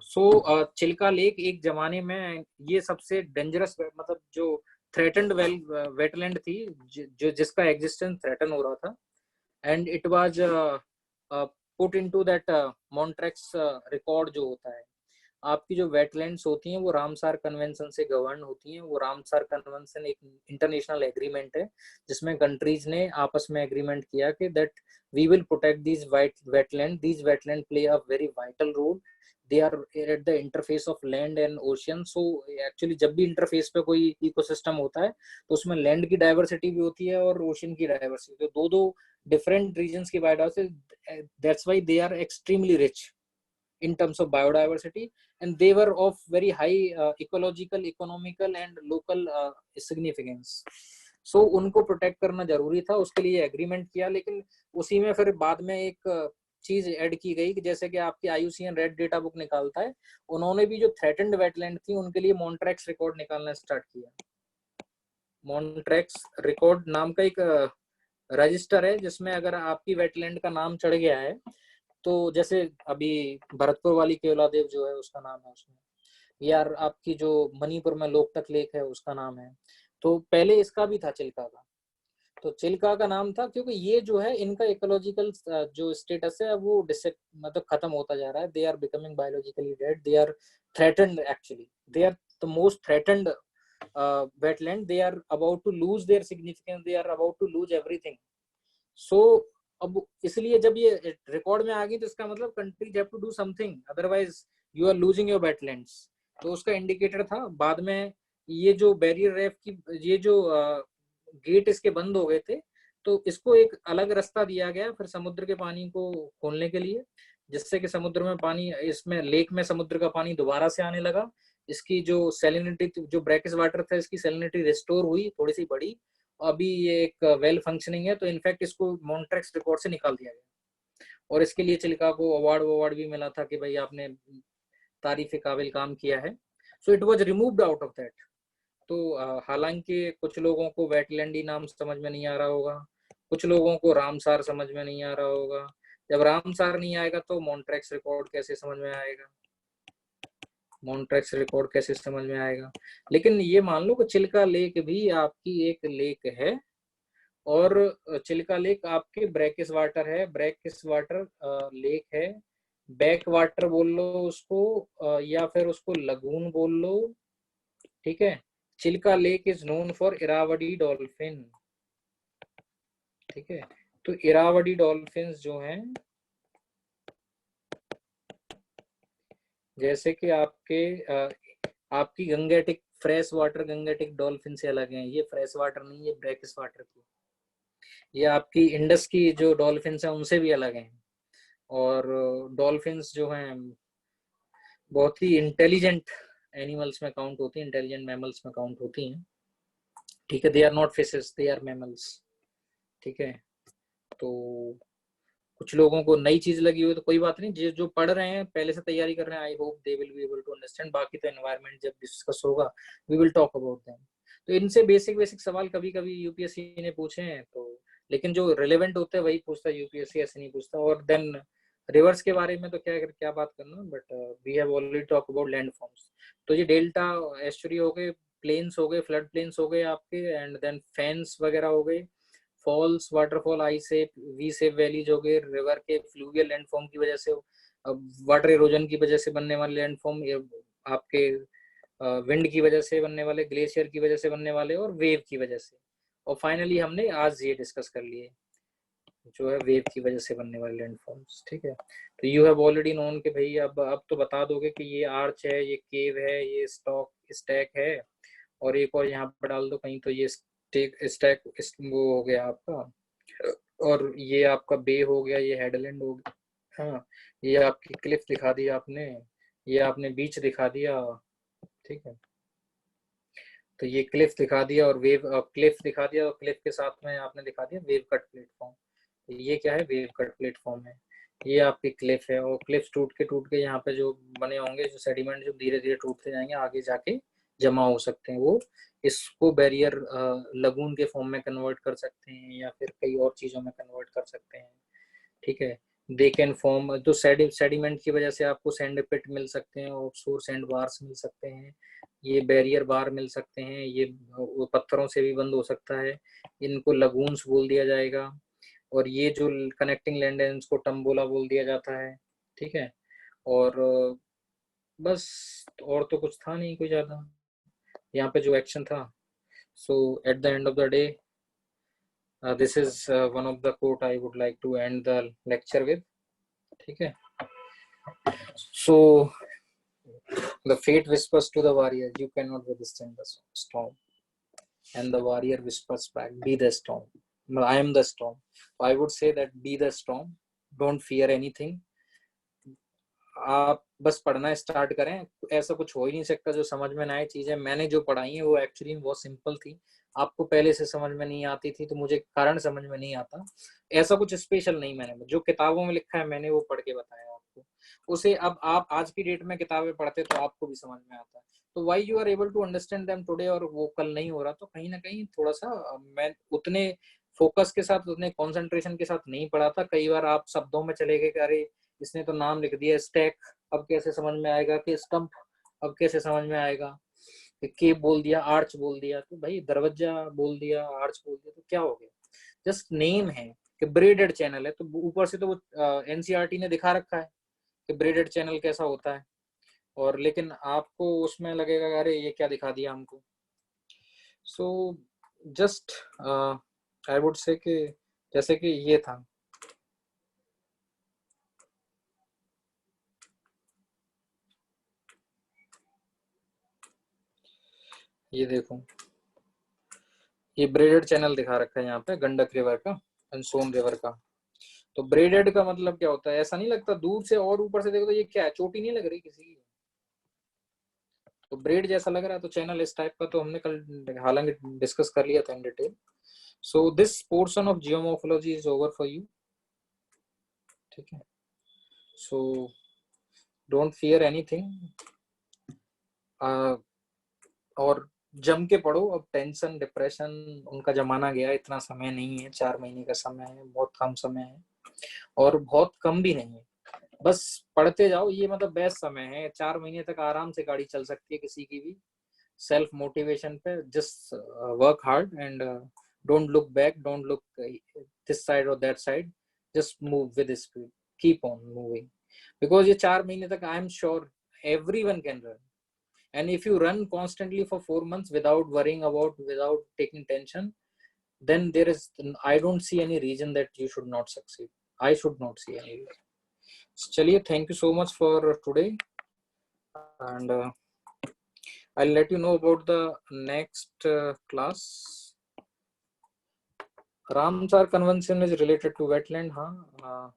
So Chilka lake एक जमाने में ये सबसे डेंजरस, मतलब जो थ्रेटन्ड वेटलैंड थी, जो जिसका एग्जिस्टेंस थ्रेटन हो रहा था, and it was put into that Montreux record जो होता है। आपकी जो वेटलैंड्स होती हैं वो रामसार कन्वेंशन से गवर्न होती हैं। वो रामसार कन्वेंशन एक इंटरनेशनल एग्रीमेंट है जिसमें कंट्रीज ने आपस में एग्रीमेंट किया कि that we will protect these wetland. These wetland play a very vital role. They are at the interface of land and ocean. So actually जब भी इंटरफेस पे कोई इकोसिस्टम होता है तो उसमें लैंड की डाइवर्सिटी भी होती है और ओशियन की डाइवर्सिटी, तो दो डिफरेंट रीजन्स की biodiversity, that's why they are extremely rich in terms of biodiversity, and they were of very high ecological, economical and local significance. So उनको प्रोटेक्ट करना जरूरी था, उसके लिए एग्रीमेंट किया। लेकिन उसी में फिर बाद में एक चीज ऐड की गई कि जैसे कि आपकी IUCN रेड डेटा बुक निकालता है, उन्होंने भी जो थ्रेटेंड वेटलैंड थी उनके लिए मॉन्ट्रेक्स रिकॉर्ड निकालना स्टार्ट किया। मॉन्ट्रेक्स रिकॉर्ड नाम का एक रजिस्टर है जिसमें अगर आपकी वेटलैंड का नाम चढ़ गया है, तो जैसे अभी भरतपुर वाली केवलादेव जो है उसका नाम है उसमें, या आपकी जो मणिपुर में लोकटक लेक है उसका नाम है, तो पहले इसका भी था चिल्का का। तो चिल्का का नाम था क्योंकि ये जो है इनका इकोलॉजिकल जो स्टेटस है वो मतलब खत्म होता जा रहा है। They are becoming biologically dead, they are threatened, actually they are the most threatened wetland. They are about to lose their significance, they are about to lose everything. So अब इसलिए जब ये रिकॉर्ड में आ गई तो इसका मतलब countries have to do something, otherwise you are losing your wetlands. तो उसका इंडिकेटर था। बाद में ये जो बैरियर रेफ की ये जो गेट इसके बंद हो गए थे, तो इसको एक अलग रास्ता दिया गया फिर समुद्र के पानी को खोलने के लिए, जिससे कि समुद्र में पानी, इसमें लेक में समुद्र का पानी दोबारा से आने लगा। इसकी जो सैलिनिटी, जो ब्रैकिश वाटर था, इसकी सैलिनिटी रिस्टोर हुई, थोड़ी सी बढ़ी, अभी ये एक वेल फंक्शनिंग है। तो इनफैक्ट इसको मॉन्ट्रेक्स रिकॉर्ड से निकाल दिया गया और इसके लिए चिल्का को अवार्ड भी मिला था कि भाई आपने तारीफ काबिल काम किया है। So it was removed out of that. तो हालांकि कुछ लोगों को वेटलैंडी नाम समझ में नहीं आ रहा होगा, कुछ लोगों को रामसार समझ में नहीं आ रहा होगा। जब रामसार नहीं आएगा तो मॉन्ट्रेक्स रिकॉर्ड कैसे समझ में आएगा? मॉन्ट्रेक्स रिकॉर्ड कैसे समझ में आएगा? लेकिन ये मान लो कि चिल्का लेक भी आपकी एक लेक है, और चिल्का लेक आपके ब्रैकिश वाटर है, ब्रैकिश वाटर लेक है, बैक वाटर बोल लो उसको, या फिर उसको लगून बोल लो, ठीक है। Chilka lake is known for Irrawaddy dolphin, ठीक है। तो इरावदी डॉल्फिन जो हैं, जैसे कि आपकी Gangetic fresh water Gangetic dolphin से अलग है, ये फ्रेश वाटर नहीं, ये ब्रैकिश वाटर की। ये आपकी इंडस की जो डॉल्फिन है उनसे भी अलग हैं। और डॉल्फिन्स जो हैं बहुत ही इंटेलिजेंट एनिमल्स में काउंट होती हैं, इंटेलिजेंट मैमल्स में काउंट होती हैं, ठीक है। They are not fishes, they are mammals, ठीक है। तो कुछ लोगों को नई चीज लगी हुई तो कोई बात नहीं, जो पढ़ रहे हैं पहले से तैयारी कर रहे हैं, I hope they will be able to understand. बाकी तो एनवायरनमेंट जब डिस्कस होगा we will talk about them. तो इनसे बेसिक सवाल कभी कभी यूपीएससी ने पूछे हैं, तो लेकिन जो रिलेवेंट होते हैं वही पूछता है यूपीएससी, ऐसे नहीं पूछता। और देन रिवर्स के बारे में तो क्या बात करना, but we have already talk about land forms. तो ये डेल्टा एस्चुरी हो गए, प्लेन्स हो गए, फ्लड प्लेन्स हो गए आपके, एंड देन फैंस वगैरह हो गए, फॉल्स, वाटरफॉल, आई शेप, वी शेप वैलीज हो गए, रिवर के फ्लूवियल लैंडफॉर्म की वजह से, वाटर इरोजन की वजह से बनने वाले लैंडफॉर्म, आपके विंड की वजह से बनने वाले, ग्लेशियर की वजह से बनने वाले, और वेव की वजह से। और फाइनली हमने आज ये डिस्कस कर लिए जो है वेव की वजह से बनने वाले लैंडफॉर्म्स, ठीक है। तो यू हैव ऑलरेडी नोन कि भाई अब तो बता दोगे कि ये आर्च है, ये केव है, ये स्टैक है, और एक और यहाँ पर डाल दो कहीं, तो ये स्टैक वो हो गया आपका, और ये आपका बे हो गया, ये हेडलैंड हो गया, हाँ, ये आपकी क्लिफ दिखा दिया आपने, ये आपने बीच दिखा दिया, ठीक है। तो ये क्लिफ दिखा दिया और क्लिफ दिखा दिया, और क्लिफ के साथ में आपने दिखा दिया वेव कट प्लेटफॉर्म। तो ये क्या है? वेव कट प्लेटफॉर्म है। ये आपकी क्लिफ है, और क्लिफ टूट के यहाँ पे जो बने होंगे, जो सेडिमेंट जो धीरे धीरे टूटते जाएंगे, आगे जाके जमा हो सकते हैं, वो इसको बैरियर लगून के फॉर्म में कन्वर्ट कर सकते हैं, या फिर कई और चीजों में कन्वर्ट कर सकते हैं, ठीक है। दे कैन फॉर्म, तो सेडिमेंट की वजह से आपको सैंड पिट मिल सकते हैं, ऑफशोर सैंड बार्स मिल सकते हैं, ये बैरियर बार मिल सकते हैं, ये पत्थरों से भी बंद हो सकता है, इनको लगून्स बोल दिया जाएगा, और ये जो कनेक्टिंग लैंड है इसको टम्बोला बोल दिया जाता है। ठीक है, और बस और तो कुछ था नहीं कोई ज्यादा यहाँ पे जो एक्शन था। So at the end of the day this is one of the quote I would like to end the lecture with. ठीक है, so the fate whispers to the warrior, you cannot withstand the storm, and the warrior whispers back, be the storm, I am the storm. I would say that be the storm, don't fear anything, आप बस पढ़ना start करें, ऐसा कुछ हो ही नहीं सकता जो समझ में ना आए चीजें। मैंने जो पढ़ाई है वो एक्चुअली बहुत सिंपल थी, आपको पहले से समझ में नहीं आती थी तो मुझे कारण समझ में नहीं आता, ऐसा कुछ स्पेशल नहीं, मैंने जो किताबों में लिखा है मैंने वो पढ़ के बताया आपको, उसे अब आप आज की डेट में किताबें पढ़ते तो आपको भी समझ में आता है। तो why you are able to understand them today और वो कल नहीं हो रहा, तो कहीं ना कहीं थोड़ा सा मैं उतने फोकस के साथ उतने कॉन्सेंट्रेशन के साथ नहीं पढ़ा था। कई बार आप शब्दों में चले गए कि अरे इसने तो नाम लिख दिया स्टैक, अब कैसे समझ में आएगा, कि स्टंप अब कैसे समझ में आएगा, केप बोल दिया, आर्च बोल दिया, तो भाई दरवाजा बोल दिया, आर्च बोल दिया, तो क्या हो गया, जस्ट नेम है कि ब्रेडेड चैनल है, तो ऊपर से तो वो एनसीईआरटी ने दिखा रखा है कि ब्रेडेड चैनल कैसा होता है, और लेकिन आपको उसमें लगेगा अरे ये क्या दिखा दिया हमको। So just I would say कि जैसे कि ये था, ये देखो ये ब्रेडेड चैनल दिखा रखा है यहाँ पे गंडक रिवर का एंड सोन रिवर का। तो ब्रेडेड का मतलब क्या होता है, ऐसा नहीं लगता दूर से और ऊपर से देखो तो ये क्या है, चोटी नहीं लग रही किसी की, तो ब्रेड जैसा लग रहा है, तो चैनल इस टाइप का तो हमने कल हालांकि डिस्कस कर लिया था in detail. So this portion of geomorphology is over for you. ठीक है, सो डोंट फियर एनीथिंग, और जम के पढ़ो। अब टेंशन डिप्रेशन उनका जमाना गया, इतना समय नहीं है, 4 महीने का समय है, बहुत कम समय है, और बहुत कम भी नहीं है, बस पढ़ते जाओ, ये मतलब बेस्ट समय है, 4 महीने तक आराम से गाड़ी चल सकती है किसी की भी, सेल्फ मोटिवेशन पे, just work hard and don't look back, don't look this side और that side, just move with speed, keep on moving, because ये 4 महीने तक I am sure everyone can run, and if you run constantly for 4 months without worrying about, without taking tension, then there is, I don't see any reason that you should not succeed, I should not see any reason. चलिए, thank you so much for today, and I'll let you know about the next class. Ramsar convention is related to wetland, हाँ,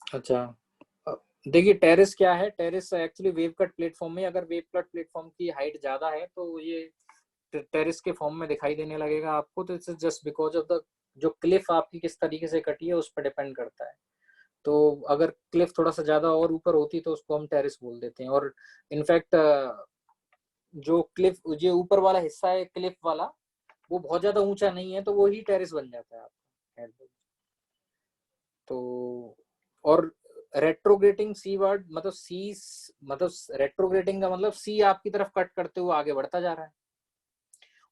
अच्छा, देखिए terrace क्या है, terrace actually wave cut platform में, अगर wave cut platform की height ज्यादा है तो ये टेरेस के फॉर्म में दिखाई देने लगेगा आपको, तो it's just because of the जो क्लिफ आपकी किस तरीके से कटी है उस पर डिपेंड करता है। तो अगर क्लिफ थोड़ा सा ज्यादा और ऊपर होती तो उसको हम टेरेस बोल देते हैं, और इनफैक्ट जो क्लिफ, जो ऊपर वाला हिस्सा है क्लिफ वाला, वो बहुत ज्यादा ऊंचा नहीं है तो वो ही टेरेस बन जाता है आपका। तो और रेट्रोग्रेटिंग सी वर्ड मतलब सी, मतलब रेट्रोग्रेटिंग का मतलब सी आपकी तरफ कट करते हुए आगे बढ़ता जा रहा है,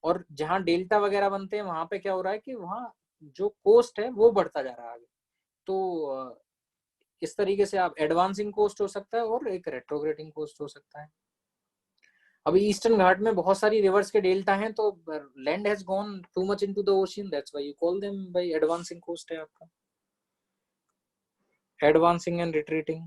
और जहां डेल्टा वगैरह बनते हैं वहां पे क्या हो रहा है कि वहां जो कोस्ट है वो बढ़ता जा रहा है आगे। तो इस तरीके से आप एडवांसिंग कोस्ट हो सकता है और एक रेट्रोग्रेटिंग कोस्ट हो सकता है। अभी ईस्टर्न घाट में बहुत सारी रिवर्स के डेल्टा हैं, तो land has gone to much into the ocean, that's why you call them by advancing coast है आपका, एडवांसिंग एंड रिट्रीटिंग।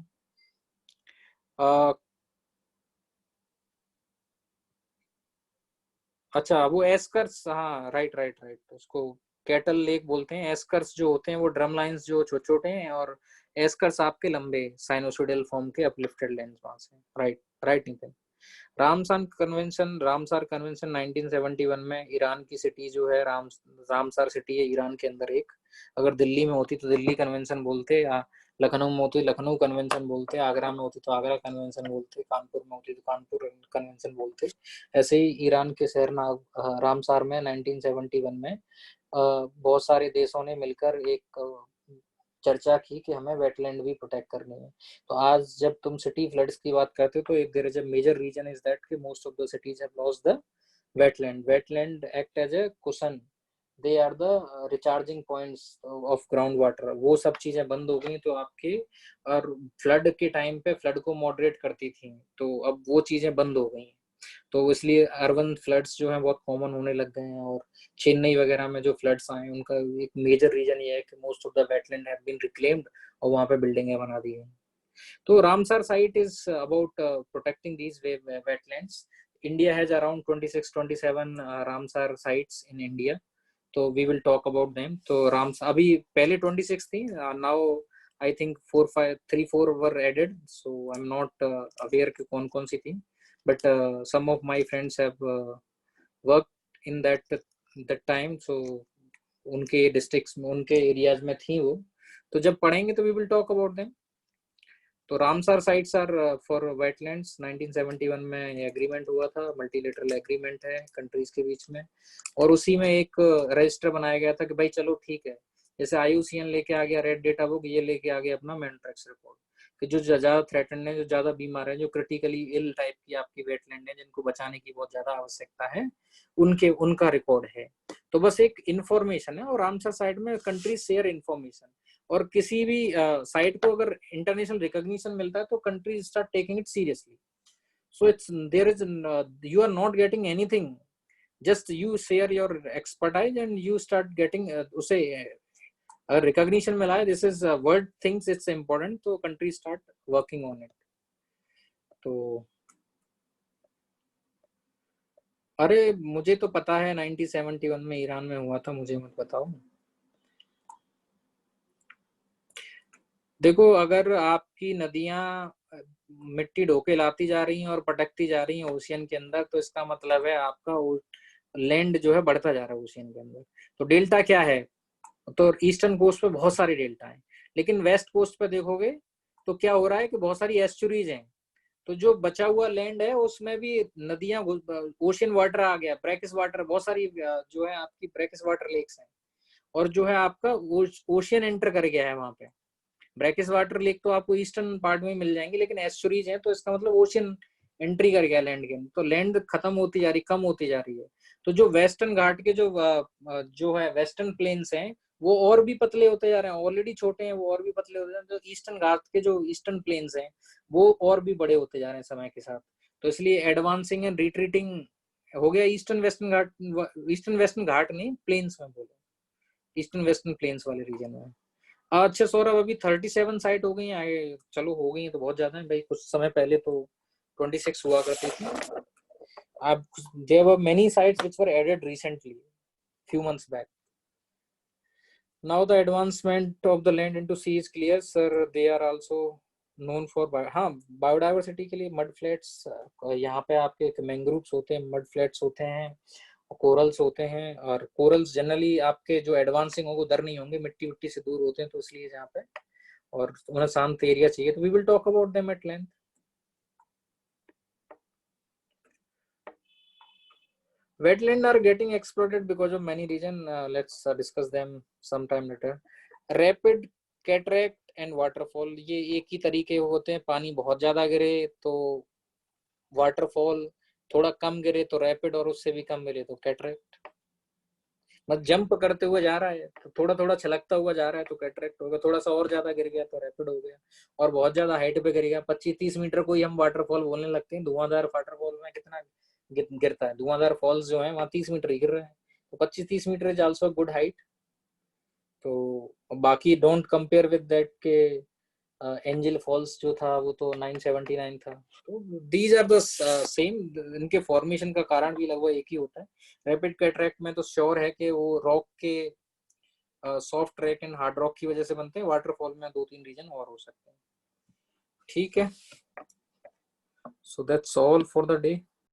अच्छा, वो एस्कर्स, हाँ राइट राइट राइट, उसको कैटल लेक बोलते हैं। एस्कर्स जो होते हैं वो ड्रम लाइंस जो छोटे छोटे हैं, और एस्कर्स आपके लंबे साइनोसोइडल फॉर्म के अपलिफ्टेड लेंस वहां से, right right Nitin. Ramsar convention 1971 में, ईरान की सिटी जो है रामसार सिटी है ईरान के अंदर एक, अगर दिल्ली में होती तो दिल्ली कन्वेंशन बोलते, या लखनऊ में होती लखनऊ कन्वेंशन बोलते, आगरा में होती तो आगरा कन्वेंशन बोलते, कानपुर में होती तो कानपुर कन्वेंशन बोलते। ऐसे ही ईरान के शहर रामसार में 1971 में बहुत सारे देशों ने मिलकर एक चर्चा की कि हमें वेटलैंड भी प्रोटेक्ट करनी है। तो आज जब तुम सिटी फ्लड्स की बात करते हो तो एक there is a major reason is that कि most of the cities have lost the wetland act as a cushion, they are the recharging points of ground water. वो सब चीजें बंद हो गई तो आपके, और फ्लड के टाइम पे फ्लड को मॉडरेट करती थी, तो अब वो चीजें बंद हो गई, तो इसलिए अर्बन फ्लड्स जो हैं बहुत कॉमन होने लग गए हैं। और चेन्नई वगैरह में जो फ्लड्स आए उनका एक मेजर रीजन ये है कि most of the wetland have been reclaimed और वहां पे बिल्डिंगें बना दी हैं। तो Ramsar site is about protecting these wetlands. India has around 26-27 Ramsar sites in India. तो we will talk about them. तो राम्स अभी पहले 26 थी, now I think 4-5 3-4 were added, so I am not aware कि कौन कौन सी थी, but some of my friends have work in that time, so उनके डिस्ट्रिक्ट्स में उनके एरियाज में थी वो। तो जब पढ़ेंगे तो we will talk about them. तो Ramsar sites are for wetlands. 1971 में ये एग्रीमेंट हुआ था, मल्टीलेटरल एग्रीमेंट है कंट्रीज के बीच में, और उसी में एक रजिस्टर बनाया गया था कि भाई चलो ठीक है, जैसे IUCN लेके आ गया रेड डेटा बुक, ये लेके आ गया अपना मैनट्रैक्स रिपोर्ट, कि जो ज्यादा थ्रेटन्ड है, जो ज्यादा बीमार है, जो क्रिटिकली इल टाइप की आपकी वेटलैंड है, जिनको बचाने की बहुत ज्यादा आवश्यकता है, उनका रिकॉर्ड है। तो बस एक इंफॉर्मेशन है, और रामसर साइट में कंट्री शेयर इंफॉर्मेशन, और किसी भी साइट को अगर इंटरनेशनल रिकॉग्निशन मिलता है तो countries start taking it seriously. So it's there is, you are not getting anything, just you share your expertise and you start getting उसे, अगर रिकॉग्निशन मिला है, this is world things it's important, तो country start working on it. तो अरे मुझे तो पता है 1971 में ईरान में हुआ था, मुझे मत बताओ। देखो, अगर आपकी नदियां मिट्टी ढोके लाती जा रही हैं और पटकती जा रही हैं ओशियन के अंदर, तो इसका मतलब है आपका लैंड जो है बढ़ता जा रहा है ओशियन के अंदर। तो डेल्टा क्या है, तो ईस्टर्न कोस्ट पे बहुत सारे डेल्टा हैं, लेकिन वेस्ट कोस्ट पे देखोगे तो क्या हो रहा है कि बहुत सारी एस्चुरीज हैं, तो जो बचा हुआ लैंड है उसमें भी नदियां, ओशियन वाटर आ गया, ब्रैकिश वाटर, बहुत सारी जो है आपकी ब्रैकिश वाटर लेक्स हैं, और जो है आपका ओशियन एंटर कर गया है वहां पे। ब्रैकिश वाटर लेक तो आपको ईस्टर्न पार्ट में मिल जाएंगे, लेकिन एस्चुरीज हैं, तो इसका मतलब ओशियन एंट्री कर गया लैंड के, तो लैंड खत्म होती जा रही, कम होती जा रही है। तो जो वेस्टर्न घाट के जो है वेस्टर्न प्लेन्स हैं, वो और भी पतले होते जा रहे हैं, ऑलरेडी छोटे हैं वो और भी पतले होते जा रहे हैं। जो ईस्टर्न घाट के जो ईस्टर्न प्लेन्स हैं वो और भी बड़े होते जा रहे हैं समय के साथ। तो इसलिए एडवांसिंग एंड रिट्रीटिंग हो गया ईस्टर्न वेस्टर्न घाट, ईस्टर्न वेस्टर्न घाट नहीं, प्लेन्स में बोलो, ईस्टर्न वेस्टर्न प्लेन्स वाले रीजन में। अच्छा सौरभ, अभी 37 साइट हो गई हैं, चलो हो गई हैं तो बहुत ज्यादा है भाई, कुछ समय पहले तो 26 हुआ करती थी। अब there were many sites which were added recently, few months back. Now the advancement of the land into sea is clear, sir. They are also known for हाँ बायोडाइवर्सिटी के लिए मड फ्लैट्स, यहाँ पे आपके मैंग्रोव्स होते हैं, mud flats होते हैं, कोरल्स होते हैं, और कोरल्स जनरली आपके जो एडवांसिंग होंगे उधर नहीं होंगे, मिट्टी विट्टी से दूर होते हैं, तो इसलिए यहाँ पे, और उन्हें शांत एरिया चाहिए, तो we will talk about them at length. Wetland are getting exploited because of many reasons. Let's discuss them sometime later. Rapid cataract and waterfall, ये एक ही तरीके होते हैं, पानी बहुत ज्यादा गिरे तो वाटरफॉल, थोड़ा कम गिरे तो रैपिड, और उससे भी कम गिरे तो कैटरेक्ट। मतलब जंप करते हुए जा रहा है तो थोड़ा थोड़ा छलकता हुआ जा रहा है तो कैटरेक्ट हो गया, थोड़ा सा और ज्यादा गिर गया तो रैपिड हो गया, और बहुत ज्यादा हाइट पे गिर गया, 25-30 मीटर को ही हम वाटरफॉल बोलने लगते हैं। धुआंधार वाटरफॉल में कितना गिरता है, धुआंधार फॉल्स जो है वहाँ 30 मीटर ही गिर रहे हैं, तो 25-30 meter is also good height. तो बाकी डोंट कंपेयर विद दैट के एंजल फॉल्स जो था वो तो 979 था। तो दीज आर द सेम, इनके फॉर्मेशन का कारण भी लगभग एक ही होता है। रैपिड कैटरेक्ट में तो श्योर है कि वो रॉक के soft rock and hard rock की वजह से बनते हैं, वाटरफॉल में 2-3 रीजन और हो सकते हैं। ठीक है, so that's all for the day.